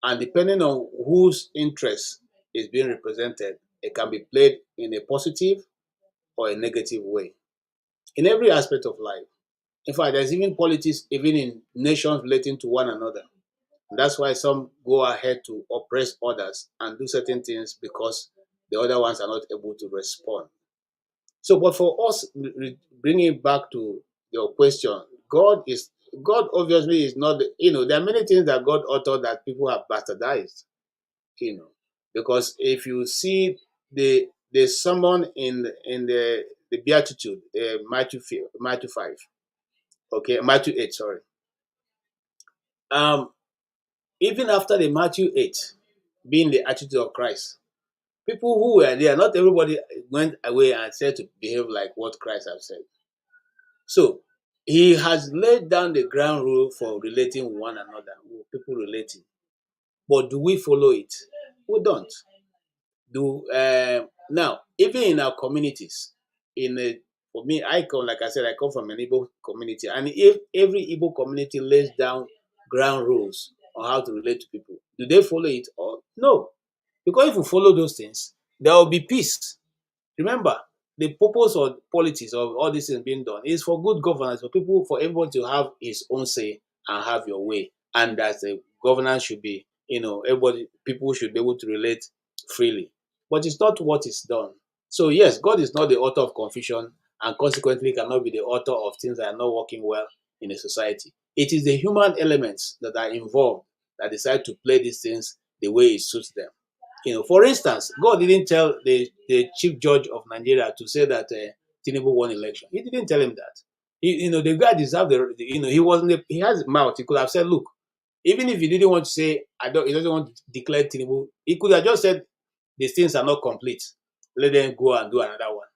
Speaker 3: And depending on whose interest is being represented, it can be played in a positive or a negative way. In every aspect of life. In fact, there's even politics even in nations relating to one another. And that's why some go ahead to oppress others and do certain things because the other ones are not able to respond. So, but for us, bringing it back to your question, God obviously is not, there are many things that God authored that people have bastardized, because if you see the sermon in the Beatitude, Matthew 5, okay, Matthew 8, sorry. Even after the Matthew 8 being the attitude of Christ, people who were there, not everybody went away and said to behave like what Christ has said. So he has laid down the ground rule for relating with one another, with people relating. But do we follow it? We don't. Now, even in our communities, for me, like I said, I come from an Igbo community, and if every Igbo community lays down ground rules on how to relate to people, do they follow it or no? Because if we follow those things, there will be peace. Remember, the purpose of politics of all this is being done is for good governance, for everyone to have his own say and have your way, and that the governance should be, people should be able to relate freely. But it's not what is done. So yes, God is not the author of confusion, and consequently cannot be the author of things that are not working well in a society. It is the human elements that are involved that decide to play these things the way it suits them. For instance, God didn't tell the chief judge of Nigeria to say that Tinubu won election. He didn't tell him that. The guy deserved he wasn't. He has a mouth. He could have said, "Look, even if he didn't want to say, he doesn't want to declare Tinubu, he could have just said these things are not complete. Let them go and do another one."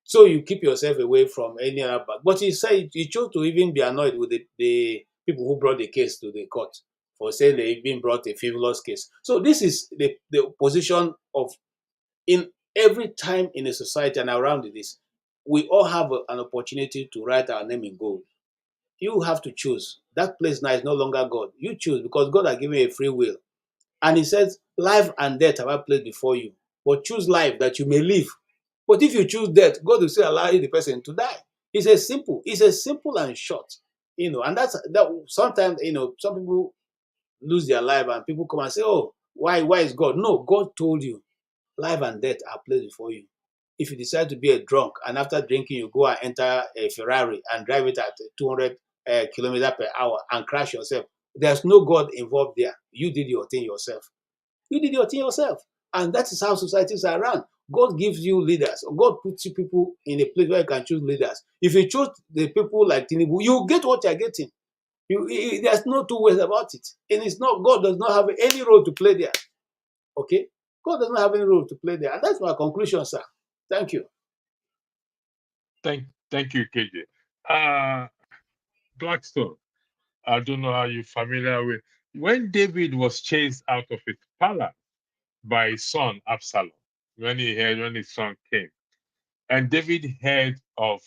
Speaker 3: So you keep yourself away from any other bad. But he said he chose to even be annoyed with the people who brought the case to the court for saying they even brought a frivolous case. So this is the position of, in every time in a society and around this, we all have an opportunity to write our name in gold. you have to choose. That place now is no longer God. You choose because God has given you a free will. And he says, life and death have I placed before you. But choose life that you may live. But if you choose death, God will still allow the person to die. It's a simple and short. And that's that sometimes, some people lose their life and people come and say, oh, why is God? No, God told you life and death are placed before you. If you decide to be a drunk and after drinking you go and enter a Ferrari and drive it at 200 kilometers per hour and crash yourself, there's no God involved there. You did your thing yourself. And that is how societies are run. God gives you leaders. God puts you people in a place where you can choose leaders. If you choose the people like Tinubu, you get what you're getting. There's no two ways about it. And it's not, God does not have any role to play there. Okay? God does not have any role to play there. And that's my conclusion, sir. Thank you.
Speaker 2: Thank you, KJ. Blackstone, I don't know how you're familiar with when David was chased out of his palace by his son Absalom, when his son came. And David heard of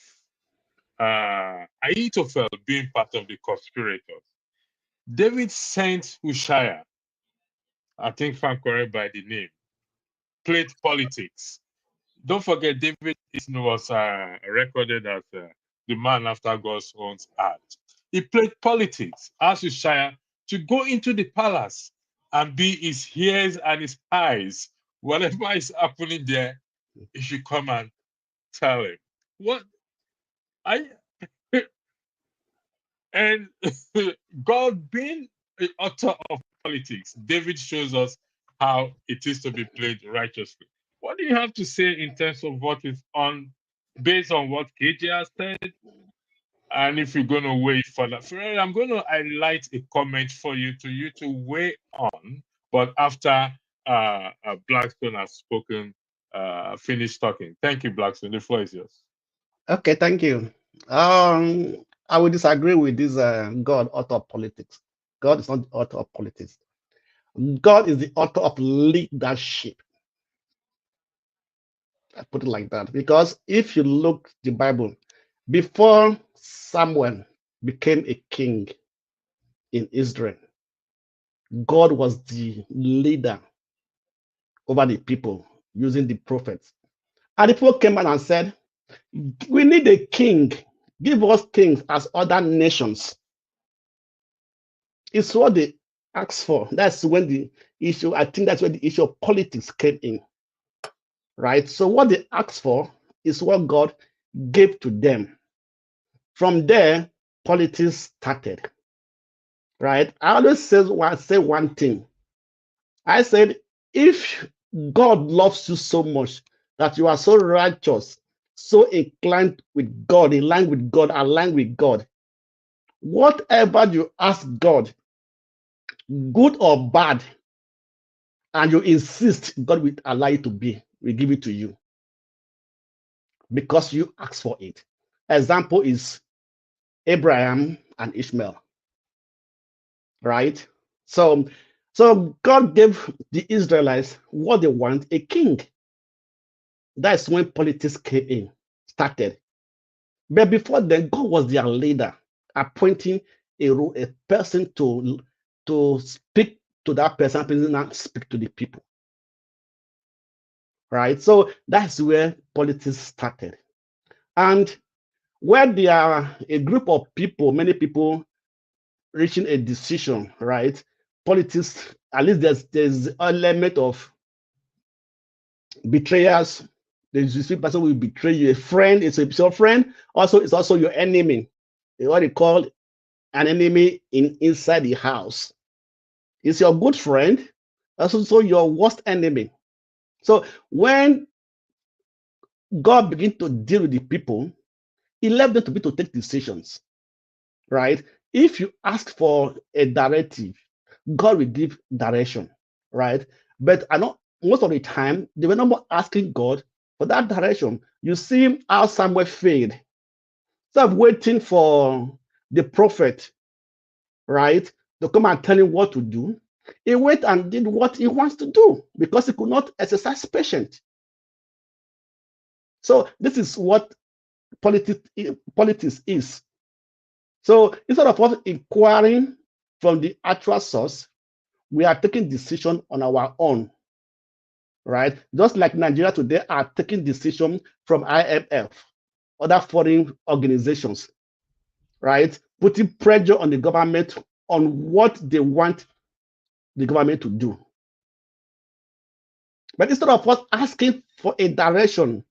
Speaker 2: Ahithophel being part of the conspirators. David sent Hushai, I think if I'm correct by the name, played politics. Don't forget, David was recorded as the man after God's own heart. He played politics, asked Hushai to go into the palace and be his ears and his eyes. Whatever is happening there, he should come and tell him. What I and God being the author of politics, David shows us how it is to be played righteously. What do you have to say in terms of what is on, based on what KJ has said? And if you're going to weigh further, I'm going to highlight a comment for you to weigh on. But after Blackstone has spoken, finished talking. Thank you, Blackstone. The floor is yours.
Speaker 4: Okay, thank you. I would disagree with this God author of politics. God is not the author of politics. God is the author of leadership. I put it like that because if you look the Bible, before Samuel became a king in Israel, God was the leader over the people using the prophets. And the people came out and said, we need a king. Give us kings as other nations. It's what they asked for. That's when the issue, I think that's where the issue of politics came in. Right? So what they asked for is what God gave to them. From there, politics started. Right? I always say one thing. I said, if God loves you so much that you are so righteous, so inclined with God, in line with God, aligned with God, whatever you ask God, good or bad, and you insist, God will allow it to be, will give it to you because you asked for it. Example is Abraham and Ishmael, right? So God gave the Israelites what they want, a king. That's when politics came in, started. But before then, God was their leader, appointing a person to speak to that person and speak to the people. Right? So that's where politics started. And where there are a group of people, many people reaching a decision, right? Politics, at least there's an element of betrayers. The person will betray you. A friend is your friend. Also, it's also your enemy. What they call an enemy inside the house. It's your good friend, also your worst enemy. So when God began to deal with the people, he left them to be to take decisions, right? If you ask for a directive, God will give direction, right? But I know most of the time they were not asking God for that direction. You see how Samuel failed. Instead of waiting for the prophet, right, to come and tell him what to do, he went and did what he wants to do because he could not exercise patience. So this is what politics is. So instead of us inquiring from the actual source, we are taking decision on our own, right? Just like Nigeria today are taking decision from IMF, other foreign organizations, right? Putting pressure on the government on what they want the government to do. But instead of us asking for a direction,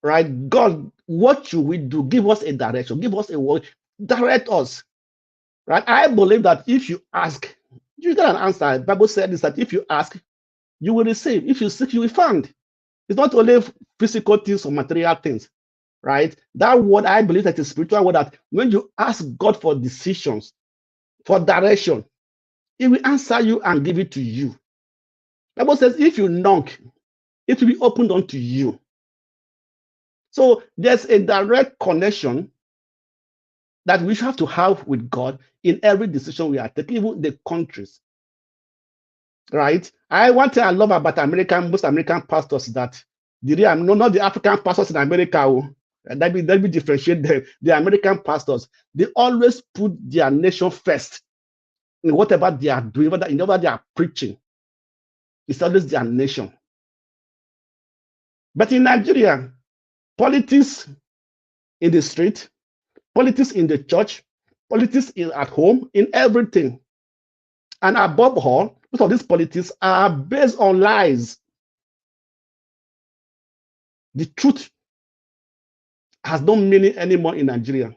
Speaker 4: right? God, what should we do? Give us a direction, give us a word, direct us, right? I believe that if you ask, you get an answer. The Bible said is that if you ask, you will receive. If you seek, you will find. It's not only physical things or material things, right? That word, I believe that is spiritual word, that when you ask God for decisions, for direction, He will answer you and give it to you. The Bible says, if you knock, it will be opened unto you. So there's a direct connection that we have to have with God in every decision we are taking, even the countries. Right? One thing I love about most American pastors that not the African pastors in America. Let me differentiate them. The American pastors, they always put their nation first in whatever they are doing, whatever they are preaching. It's always their nation. But in Nigeria, politics in the street, politics in the church, politics at home, in everything. And above all, most of these politics are based on lies. The truth has no meaning anymore in Nigeria.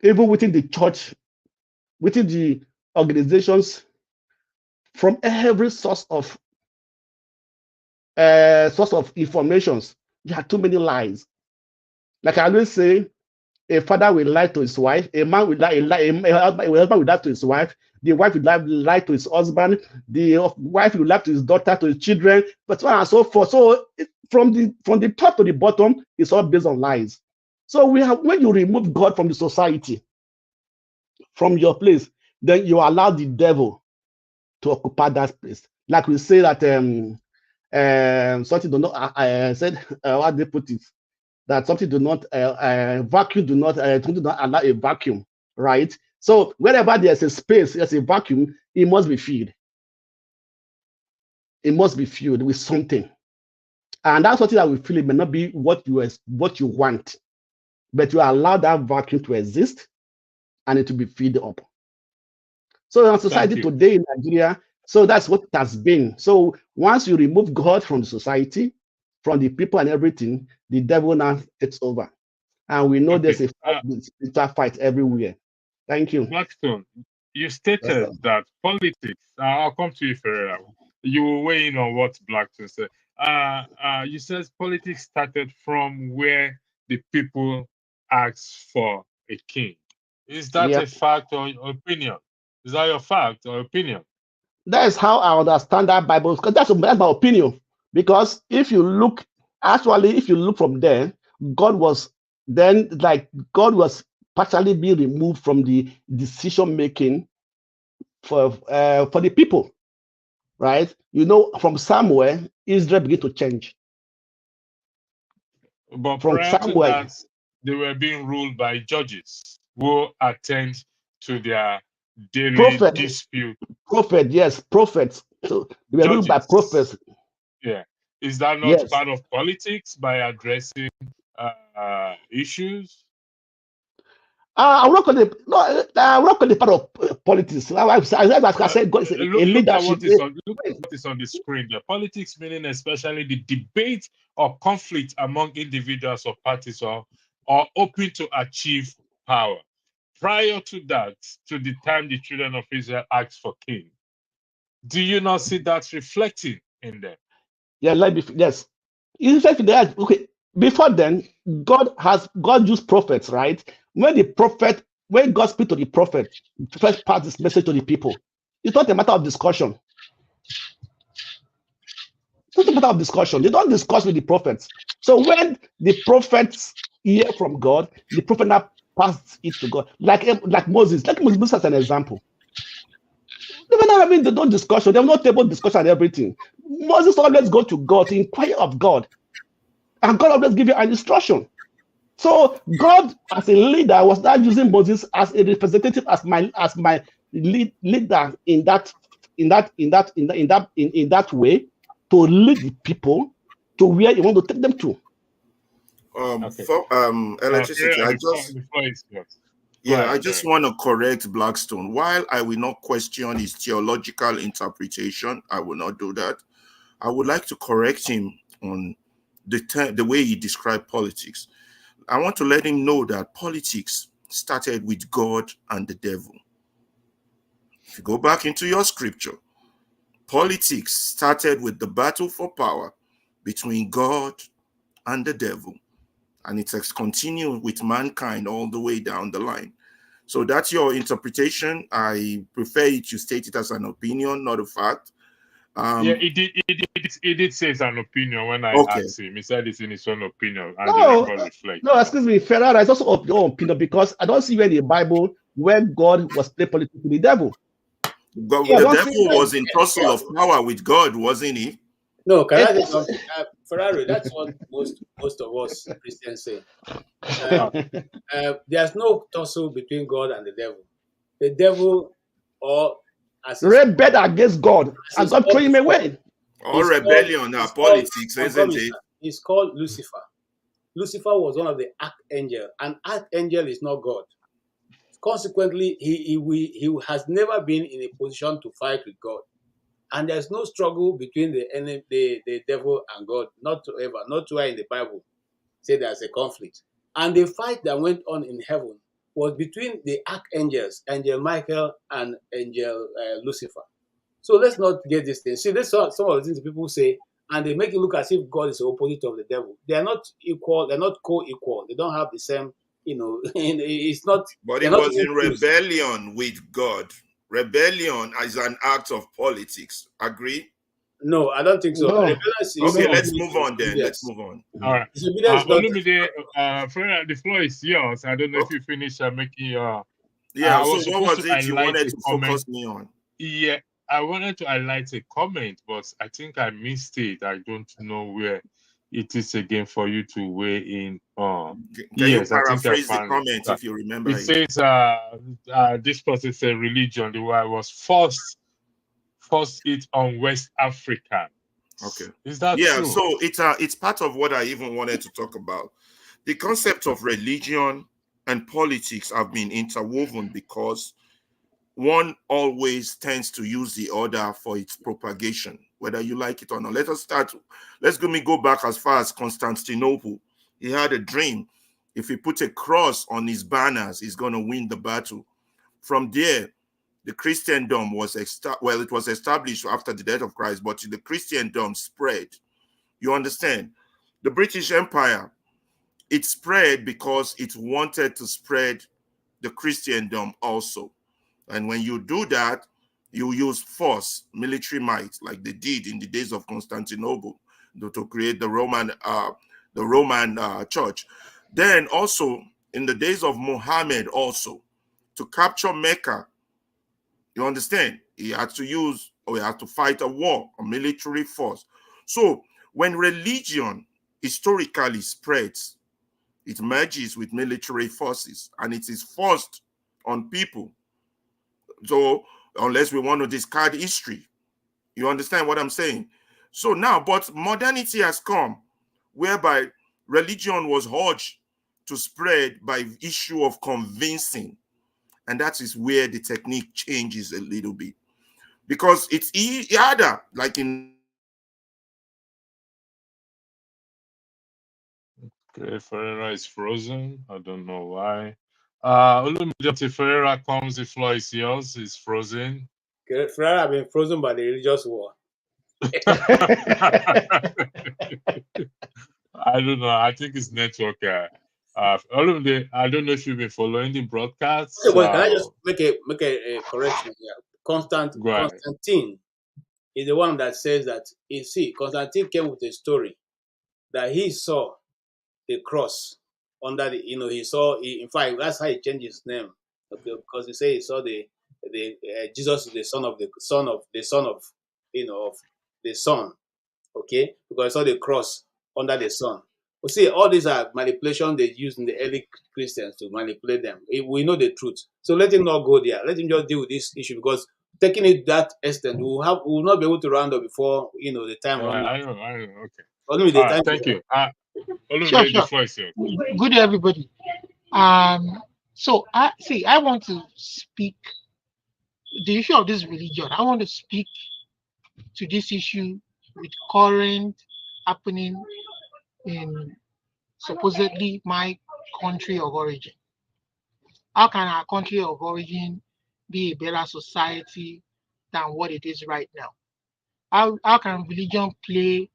Speaker 4: Even within the church, within the organizations, from every source of informations, there are too many lies. Like I always say, a father will lie to his wife, a man will lie, a husband will lie to his wife, the wife will lie to his husband, the wife will lie to his daughter, to his children, but so on and so forth. So from the top to the bottom, it's all based on lies. So when you remove God from the society, from your place, then you allow the devil to occupy that place. Like we say that something do not. I said how they put it, that something do not vacuum do not allow a vacuum, right? So wherever there's a space, there's a vacuum, it must be filled. It must be filled with something, and that's something that we feel it may not be what you want, but you allow that vacuum to exist, and it will be filled up. So in society today in Nigeria, so that's what it has been. So once you remove God from the society, from the people and everything, the devil now takes over. And we know there's a spiritual fight everywhere. Thank you.
Speaker 2: Blackstone, you stated that politics, I'll come to you, Ferreira. You will weigh in on what Blackstone said. You said politics started from where the people asked for a king. Is that a fact or opinion? Is that your fact or opinion?
Speaker 4: That is how I understand that Bible, because that's my opinion. Because if you look from there, God was partially being removed from the decision making for the people, right? From somewhere, Israel began to change.
Speaker 2: But from prior to that, they were being ruled by judges who attend to their daily dispute.
Speaker 4: Prophets. So they were ruled by prophets.
Speaker 2: Yeah. Is that not part of politics by addressing issues?
Speaker 4: I'm not going to part of politics. I said, God is a leadership.
Speaker 2: Look at what is on the screen there. Politics meaning especially the debate or conflict among individuals or parties or hoping to achieve power. Prior to that, to the time the children of Israel asked for king, do you not see that reflecting in them?
Speaker 4: Yeah, yes. Okay. Before then, God used prophets, right? When God speaks to the prophet, first pass this message to the people. It's not a matter of discussion. It's not a matter of discussion. They don't discuss with the prophets. So when the prophets hear from God, the prophet now passes it to God. Like Moses. Like Moses as an example. They were not having the discussion. They have not table discussion and everything. Moses always go to God to inquire of God. And God always give you an instruction. So God, as a leader, was not using Moses as a representative, as my leader in that way to lead the people to where he want to take them to.
Speaker 2: Okay.
Speaker 5: For electricity, I just
Speaker 2: The floor is yours. Go
Speaker 5: yeah,
Speaker 2: ahead,
Speaker 5: I just want to correct Blackstone. While I will not question his theological interpretation, I will not do that. I would like to correct him on the way he described politics. I want to let him know that politics started with God and the devil. If you go back into your scripture, politics started with the battle for power between God and the devil, and it has continued with mankind all the way down the line. So that's your interpretation. I prefer you to state it as an opinion, not a fact.
Speaker 2: Yeah, he did say it's an opinion when I
Speaker 5: Okay.
Speaker 2: asked him. He said it's in his own opinion, and the record reflects.
Speaker 4: No, excuse me, Ferrara is also of your opinion because I don't see where in the Bible where God was playing politics with the devil.
Speaker 5: But
Speaker 3: Yeah,
Speaker 5: the
Speaker 4: don't see
Speaker 5: devil
Speaker 4: that.
Speaker 5: was in tussle of power with God, wasn't he?
Speaker 3: no, can I
Speaker 4: It
Speaker 3: say
Speaker 4: is-
Speaker 3: something? Ferrari, that's what most of us Christians say. Uh, there's no tussle between God and the devil. The devil, or as he's
Speaker 4: rebelled against God,
Speaker 3: as
Speaker 4: and
Speaker 3: he's
Speaker 4: God threw
Speaker 3: called
Speaker 4: him
Speaker 3: before,
Speaker 4: away.
Speaker 5: All rebellion are
Speaker 3: he's called,
Speaker 5: politics,
Speaker 3: I'm
Speaker 5: isn't
Speaker 3: coming,
Speaker 5: it?
Speaker 3: sir. He's called Lucifer. Lucifer was one of the archangel. An archangel is not God. Consequently, he has never been in a position to fight with God. And there's no struggle between the devil and God, not to ever, not to where in the Bible say there's a conflict. And the fight that went on in heaven was between the archangels, Angel Michael and Angel Lucifer. So let's not get this thing. See, this some of the things people say, and they make it look as if God is the opposite of the devil. They are not equal. They're not co-equal. They don't have the same. It's not.
Speaker 5: But he
Speaker 3: They're not
Speaker 5: was
Speaker 3: even
Speaker 5: in
Speaker 3: close.
Speaker 5: rebellion with God. Rebellion is an act of politics. Agree?
Speaker 3: No, I don't think so.
Speaker 4: No,
Speaker 3: Rebellion is
Speaker 5: Okay,
Speaker 4: no.
Speaker 5: let's
Speaker 3: simply
Speaker 5: move on then. Let's
Speaker 3: disobedience.
Speaker 5: move on.
Speaker 2: All right.
Speaker 3: Disobedience is not.
Speaker 2: Olumide, Freya, the floor is yours. I don't know if
Speaker 5: Okay.
Speaker 2: you finish making your.
Speaker 5: Yeah,
Speaker 2: I
Speaker 5: so
Speaker 2: was
Speaker 5: what
Speaker 2: supposed
Speaker 5: was
Speaker 2: to
Speaker 5: it you
Speaker 2: highlight
Speaker 5: wanted
Speaker 2: a
Speaker 5: to
Speaker 2: comment.
Speaker 5: focus me on?
Speaker 2: Yeah, I wanted to highlight a comment, but I think I missed it. I don't know where it is again for you to weigh in on.
Speaker 5: Can you
Speaker 2: Yes, I think I
Speaker 5: paraphrase the
Speaker 2: found
Speaker 5: comment
Speaker 2: that.
Speaker 5: if you remember
Speaker 2: It
Speaker 5: it?
Speaker 2: says this person said religion, the way I was forced it on West Africa.
Speaker 5: Okay.
Speaker 2: Is that
Speaker 5: Yeah,
Speaker 2: true?
Speaker 5: so it's part of what I even wanted to talk about. The concept of religion and politics have been interwoven because one always tends to use the other for its propagation, whether you like it or not. Let's go back as far as Constantinople. He had a dream. If he put a cross on his banners, he's going to win the battle. From there, the Christendom it was established after the death of Christ, but the Christendom spread. You understand? The British Empire, it spread because it wanted to spread the Christendom also. And when you do that, you use force, military might, like they did in the days of Constantinople, to create the Roman church. Then also in the days of Muhammad, also to capture Mecca, you understand? He had to fight a war, a military force. So when religion historically spreads, it merges with military forces and it is forced on people. So unless we want to discard history, you understand what I'm saying? So now, but modernity has come whereby religion was urged to spread by issue of convincing. And that is where the technique changes a little bit. Because it's either like in
Speaker 2: Okay, Ferreira is frozen. I don't know why. Olumide Ferreira comes, the floor is yours. It's frozen.
Speaker 3: Ferrari have been frozen by the religious war.
Speaker 2: I don't know. I think it's network. Olumide, I don't know if you've been following the broadcasts.
Speaker 3: Okay, but can I just make a correction here?
Speaker 2: Go ahead.
Speaker 3: Constantine is the one that says that, you see, Constantine came with a story that he saw the cross under the, in fact, that's how he changed his name. Okay, because he said he saw the Jesus is the son of of the son. Okay, because he saw the cross under the sun. Well, see, all these are manipulation they used in the early Christians to manipulate them. We know the truth. So let him not go there. Let him just deal with this issue, because taking it that extent, we will not be able to round up before the time runs out.
Speaker 2: I know. Okay.
Speaker 3: Only with
Speaker 2: All
Speaker 3: the
Speaker 2: right.
Speaker 3: time.
Speaker 2: Thank you.
Speaker 6: Sure,
Speaker 2: Olumide, the
Speaker 6: sure.
Speaker 2: floor is yours.
Speaker 6: Good day, everybody. So I want to speak the issue of this religion. I want to speak to this issue with current happening in supposedly my country of origin. How can our country of origin be a better society than what it is right now? How can religion play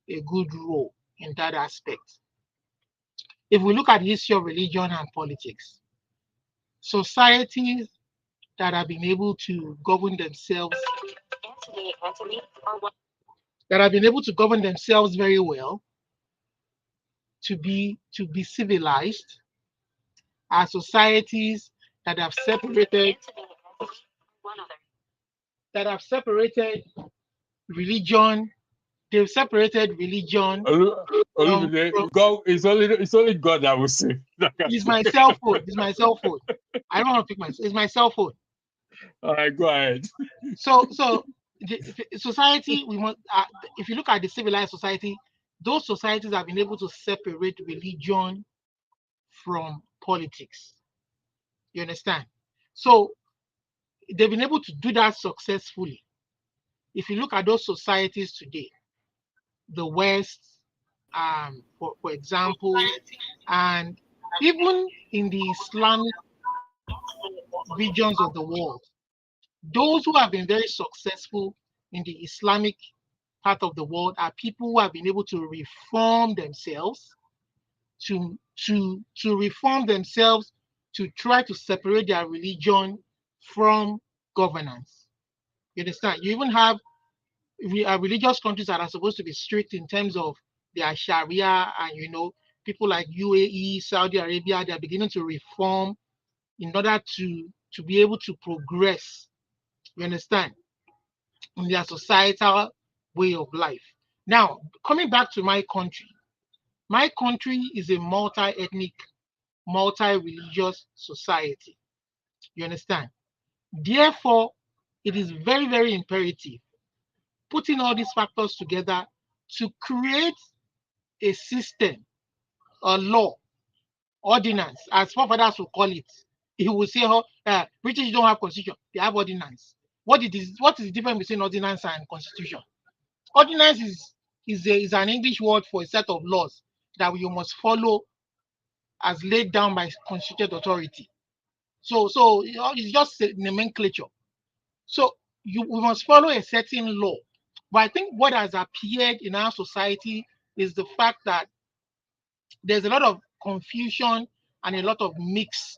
Speaker 6: a good role in that aspect? If we look at the history of religion and politics, societies that have been able to govern themselves very well, to be civilized, are societies that have separated religion. They've separated religion
Speaker 2: Olumide, God, it's only God that will say.
Speaker 6: It's my cell phone. It's my cell phone. I don't want to pick it's my cell phone.
Speaker 2: All right, go ahead.
Speaker 6: So the society, we want. If you look at the civilized society, those societies have been able to separate religion from politics. You understand? So they've been able to do that successfully. If you look at those societies today, the West, for example, and even in the Islamic regions of the world, those who have been very successful in the Islamic part of the world are people who have been able to reform themselves, to reform themselves, to try to separate their religion from governance. You understand? You even have religious countries that are supposed to be strict in terms of their Sharia, and people like UAE, Saudi Arabia, they're beginning to reform in order to be able to progress. You understand? In their societal way of life. Now, coming back to my country is a multi-ethnic, multi-religious society. You understand? Therefore, it is very, very imperative putting all these factors together to create a system, a law, ordinance, as forefathers will call it. He will say, British don't have constitution, they have ordinance. What is the difference between ordinance and constitution? Ordinance is an English word for a set of laws that you must follow as laid down by constituted authority. So it's just a nomenclature. So we must follow a certain law. But I think what has appeared in our society is the fact that there's a lot of confusion and a lot of mix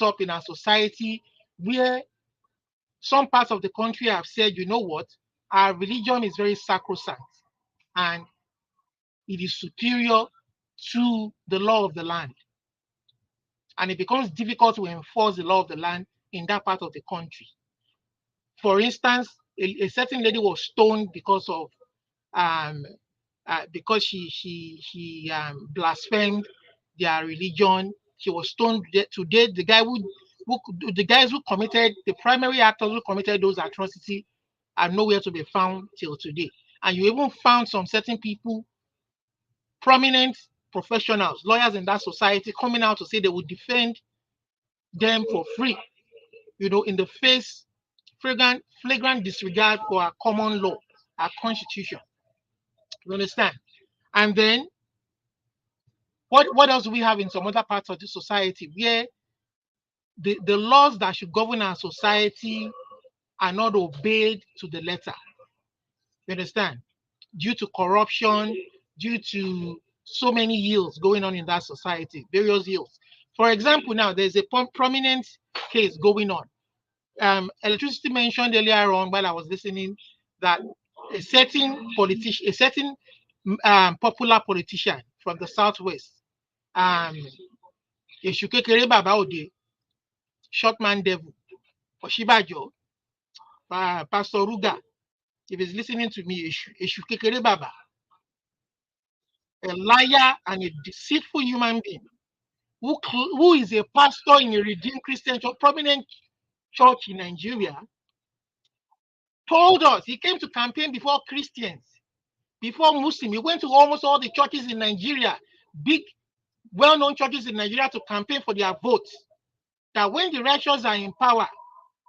Speaker 6: up in our society, where some parts of the country have said, you know what, our religion is very sacrosanct and it is superior to the law of the land. And it becomes difficult to enforce the law of the land in that part of the country. For instance, a certain lady was stoned because of because she blasphemed their religion. She was stoned to death. The guys who committed, the primary actors who committed those atrocities, are nowhere to be found till today. And you even found some certain people, prominent professionals, lawyers in that society, coming out to say they would defend them for free, in the face flagrant disregard for our common law, our constitution. You understand? And then what else do we have in some other parts of the society where the laws that should govern our society are not obeyed to the letter? You understand? Due to corruption, due to so many ills going on in that society, various ills. For example, now there's a prominent case going on. Electricity mentioned earlier on while I was listening that a certain politician, a certain popular politician from the southwest, Eshukekere Baba Ode, Shortman Devil, Oshibajo, Pastor Ruga, if he's listening to me, Eshukekere Baba, a liar, and a deceitful human being who is a pastor in a Redeemed Christian church, prominent church in Nigeria, told us he came to campaign before Christians, before Muslims. He went to almost all the churches in Nigeria, big, well-known churches in Nigeria, to campaign for their votes. That when the righteous are in power,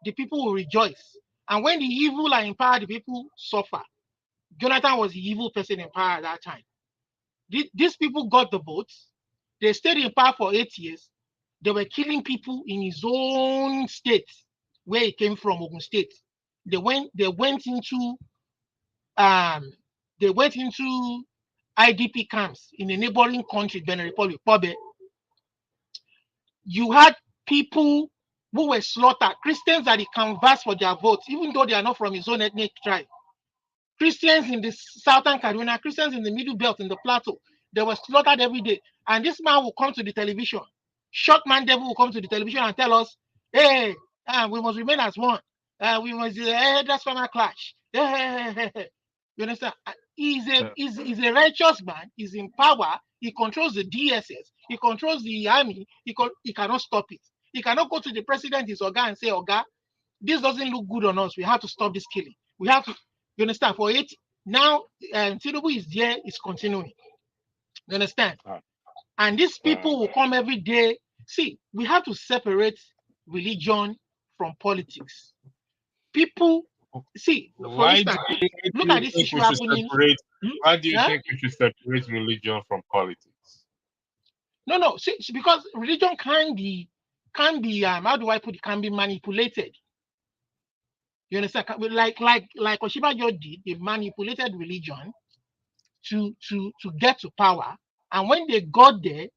Speaker 6: the people will rejoice. And when the evil are in power, the people suffer. Jonathan was the evil person in power at that time. These people got the votes. They stayed in power for 8 years. They were killing people in his own state, where he came from, Ogun State. They went into IDP camps in a neighboring country, Benin Republic, Pobe. You had people who were slaughtered, Christians that he canvassed for their votes, even though they are not from his own ethnic tribe. Christians in the southern Kaduna, Christians in the middle belt, in the plateau, they were slaughtered every day. And this man will come to the television, short man devil will come to the television and tell us, hey, we must remain as one. We must, that's farmer clash. You understand? He's a righteous man. He's in power. He controls the DSS. He controls the army. He cannot stop it. He cannot go to the president, his Oga, and say, Oga, this doesn't look good on us. We have to stop this killing. We have to, you understand? For it, now, Tinubu is there, it's continuing. You understand? And these people will come every day. See, we have to separate religion from politics. People, see, for instance, look at this issue happening.
Speaker 2: Why do you think we should separate religion from politics?
Speaker 6: No, see, because religion can be, how do I put it, can be manipulated. You understand? Like Oshibajo did, they manipulated religion to get to power. And when they got there,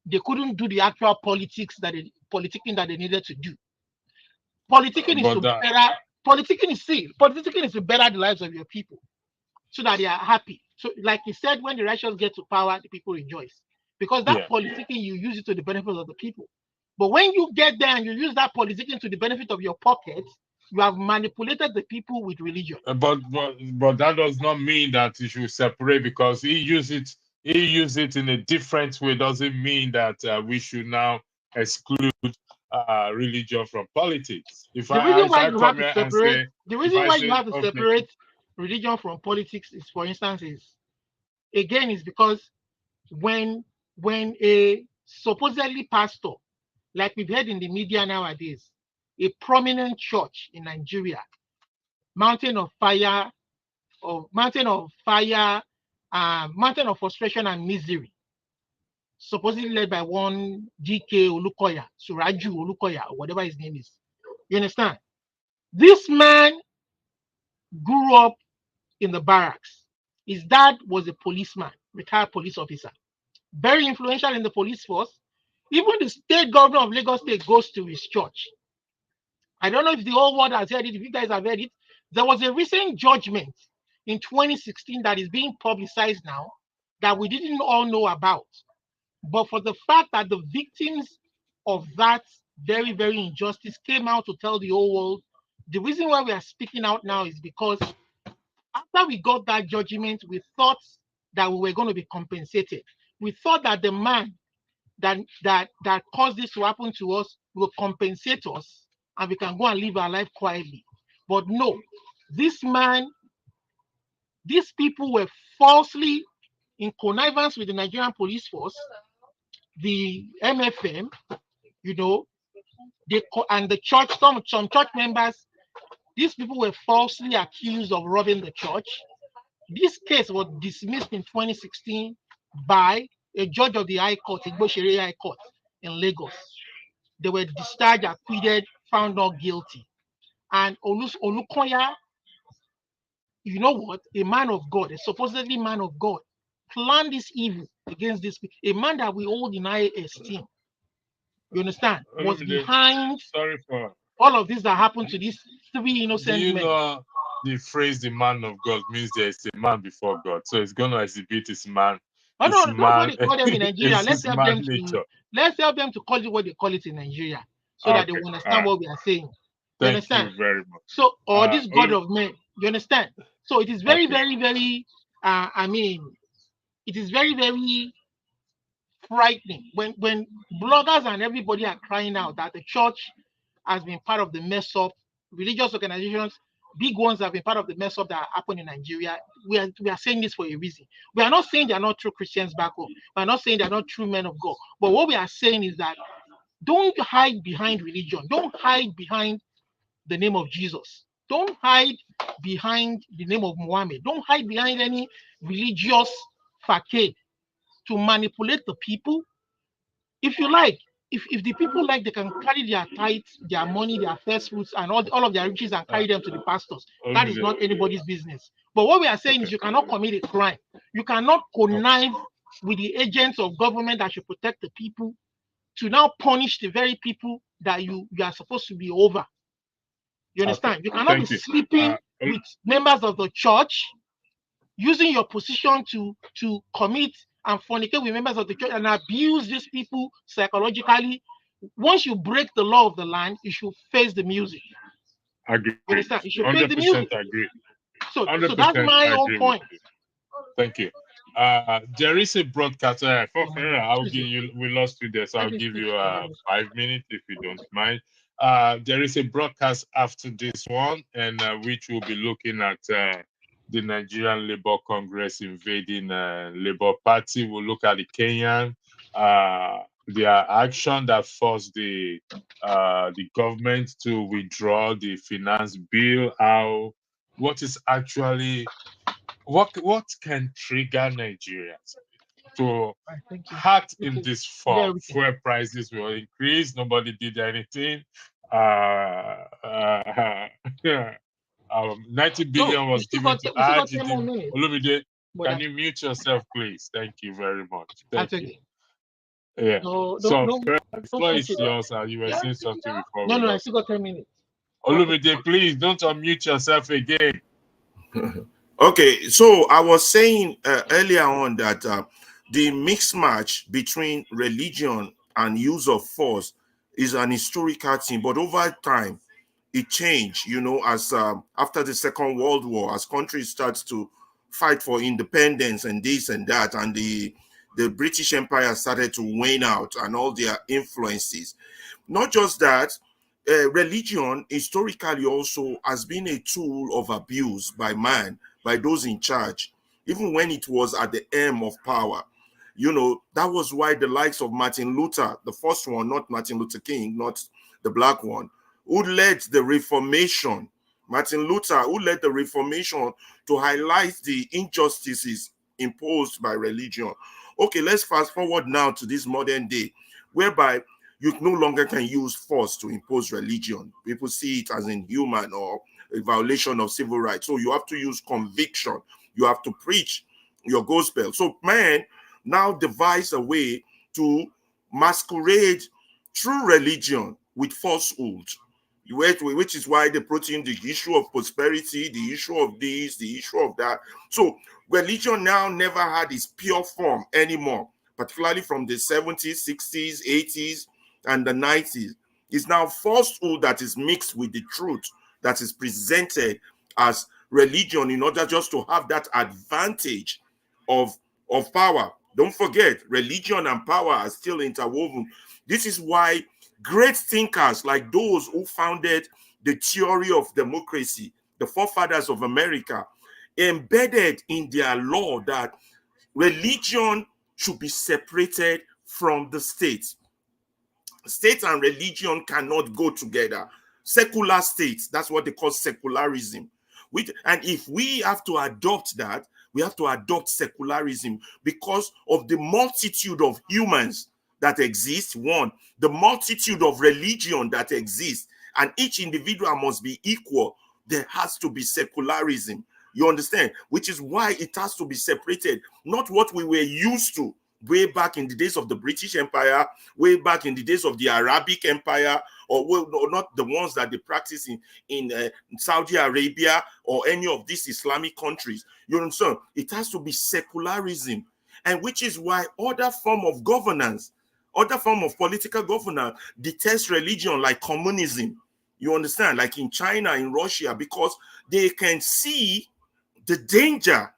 Speaker 6: they couldn't do the actual politicking that they needed to do. Politicking is to better the lives of your people so that they are happy. So, like he said, when the righteous get to power, the people rejoice. Because that politicking, you use it to the benefit of the people. But when you get there and you use that politicking to the benefit of your pockets, you have manipulated the people with religion.
Speaker 2: But that does not mean that you should separate, because he used it in a different way. Doesn't mean that we should now exclude religion from politics. The reason why
Speaker 6: you have to separate religion from politics is, for instance, is because when a supposedly pastor, like we've heard in the media nowadays, a prominent church in Nigeria, mountain of frustration and misery, supposedly led by one DK Olukoya, Suraju Olukoya, or whatever his name is. You understand? This man grew up in the barracks. His dad was a policeman, retired police officer, very influential in the police force. Even the state governor of Lagos State goes to his church. I don't know if the whole world has heard it, if you guys have heard it. There was a recent judgment in 2016 that is being publicized now that we didn't all know about. But for the fact that the victims of that very, very injustice came out to tell the whole world, the reason why we are speaking out now is because after we got that judgment, we thought that we were going to be compensated. We thought that the man that caused this to happen to us will compensate us and we can go and live our life quietly. But no, these people were falsely in connivance with the Nigerian police force, the MFM, and the church, some church members. These people were falsely accused of robbing the church. This case was dismissed in 2016 by a judge of the High Court, Igbo High Court in Lagos. They were discharged, acquitted, found not guilty. And Olukoya, you know what? A man of God, a supposedly man of God, planned this evil against this people. A man that we hold in high esteem, you understand, was behind all of this that happened to these three innocent men.
Speaker 2: Do you know the phrase "the man of God" means there is a man before God, so it's going to exhibit his man.
Speaker 6: Oh no, nobody call them in Nigeria. Let's help them to call it what they call it in Nigeria, so that they will understand what we are saying. You understand?
Speaker 2: Thank you very much.
Speaker 6: So, this God of men, you understand? So it is very, very, very. it is very, very frightening when bloggers and everybody are crying out that the church has been part of the mess up, religious organizations, big ones have been part of the mess up that happened in Nigeria. We are saying this for a reason. We are not saying they are not true Christians back home. We are not saying they are not true men of God. But what we are saying is that don't hide behind religion. Don't hide behind the name of Jesus. Don't hide behind the name of Muhammad. Don't hide behind any religious facade to manipulate the people. If you like, if the people like, they can carry their tithes, their money, their first fruits, and all of their riches and carry them to the pastors. That is not anybody's business. But what we are saying is you cannot commit a crime. You cannot connive with the agents of government that should protect the people to now punish the very people that you are supposed to be over. You understand? You cannot be sleeping with members of the church, using your position to commit and fornicate with members of the church and abuse these people psychologically. Once you break the law of the land, you should face the music.
Speaker 2: Agree.
Speaker 6: You understand? You should
Speaker 2: 100%
Speaker 6: face the music.
Speaker 2: agree.
Speaker 6: So that's my own point.
Speaker 2: Thank you. There is a broadcaster. I'll give you. We lost you there, so I'll give you 5 minutes if you don't mind. There is a broadcast after this one, and which will be looking at the Nigerian Labour Congress invading Labour Party. We'll look at the Kenyan, their action that forced the government to withdraw the finance bill. What is actually what can trigger Nigerians to act in this form? Fuel prices will increase. Nobody did anything. 90 billion was given to RGD. Olumide, can you mute yourself, please? Thank you very much. Thank you. Yeah. The floor is yours. You were saying something before.
Speaker 6: No, I still got 10 minutes.
Speaker 2: Olumide, please don't unmute yourself again.
Speaker 5: Okay, so I was saying earlier on that the mixed match between religion and use of force is an historical thing, but over time it changed, you know, as after the Second World War, as countries start to fight for independence and this and that, and the British Empire started to wane out and all their influences. Not just that, religion historically also has been a tool of abuse by man, by those in charge, even when it was at the aim of power. You know, that was why the likes of Martin Luther, the first one, not Martin Luther King, not the black one, who led the Reformation, Martin Luther, who led the Reformation to highlight the injustices imposed by religion. Okay, let's fast forward now to this modern day, whereby you no longer can use force to impose religion. People see it as inhuman or a violation of civil rights. So you have to use conviction. You have to preach your gospel. So man now devise a way to masquerade true religion with falsehood, which is why they brought in the issue of prosperity, the issue of this, the issue of that. So religion now never had its pure form anymore, particularly from the 70s, 60s, 80s, and the 90s. It's now falsehood that is mixed with the truth that is presented as religion in order just to have that advantage of power. Don't forget, religion and power are still interwoven. This is why great thinkers like those who founded the theory of democracy, the forefathers of America, embedded in their law that religion should be separated from the state. State and religion cannot go together. Secular states, that's what they call secularism. And if we have to adopt that, we have to adopt secularism because of the multitude of humans that exist, one, the multitude of religion that exists, and each individual must be equal. There has to be secularism. You understand? Which is why it has to be separated, not what we were used to way back in the days of the British Empire, way back in the days of the Arabic Empire, or not the ones that they practice in Saudi Arabia or any of these Islamic countries. You understand? It has to be secularism, and which is why other form of governance, other form of political governance detest religion, like communism. You understand? Like in China, in Russia, because they can see the danger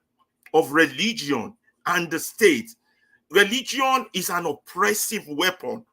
Speaker 5: of religion and the state. Religion is an oppressive weapon.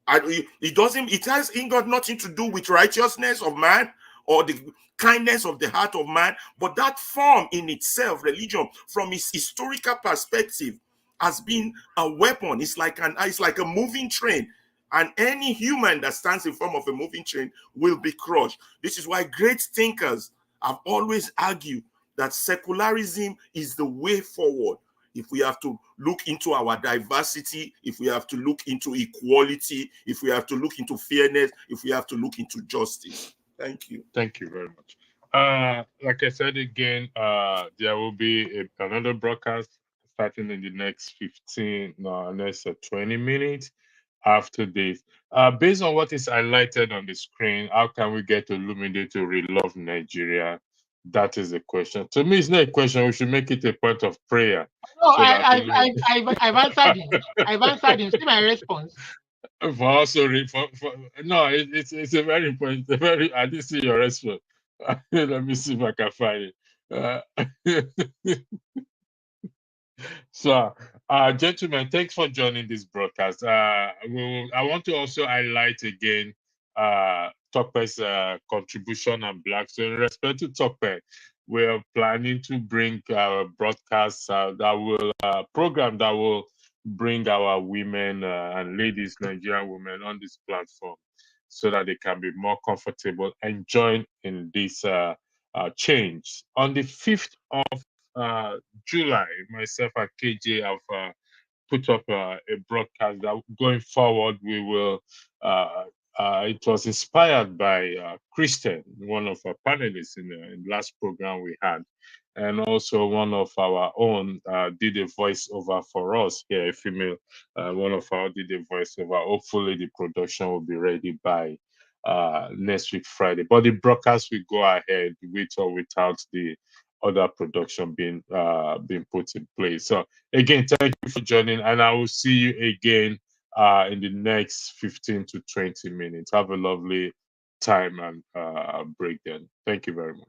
Speaker 5: And it has got nothing to do with righteousness of man or the kindness of the heart of man, but that form in itself, religion, from its historical perspective, has been a weapon. It's like a moving train, and any human that stands in front of a moving train will be crushed. This is why great thinkers have always argued that secularism is the way forward. If we have to look into our diversity, if we have to look into equality, if we have to look into fairness, if we have to look into justice. Thank you.
Speaker 2: Thank you very much. Like I said again, there will be another broadcast starting in the next 20 minutes after this. Based on what is highlighted on the screen, how can we get Olumide to relove Nigeria? That is the question. To me, it's not a question. We should make it a point of prayer.
Speaker 6: No,
Speaker 2: So that
Speaker 6: I've answered him. I've answered him. See my response.
Speaker 2: for also no, it's a very important. It's a very. I didn't see your response. Let me see if I can find it. So, gentlemen, thanks for joining this broadcast. I want to also highlight again Tokpe's contribution and Black. So, in respect to Tokpe, we're planning to bring broadcasts that will program that will bring our women and ladies, Nigerian women, on this platform, so that they can be more comfortable and join in this change. On the 5th of July, myself and KJ have put up a broadcast that going forward we will. It was inspired by Christian, one of our panelists in the last program we had, and also one of our own did a voiceover for us here, a female. One of our did a voiceover. Hopefully, the production will be ready by next week Friday. But the broadcast will go ahead with or without the other production being put in place. So again, thank you for joining, and I will see you again in the next 15 to 20 minutes. Have a lovely time and break then. Thank you very much.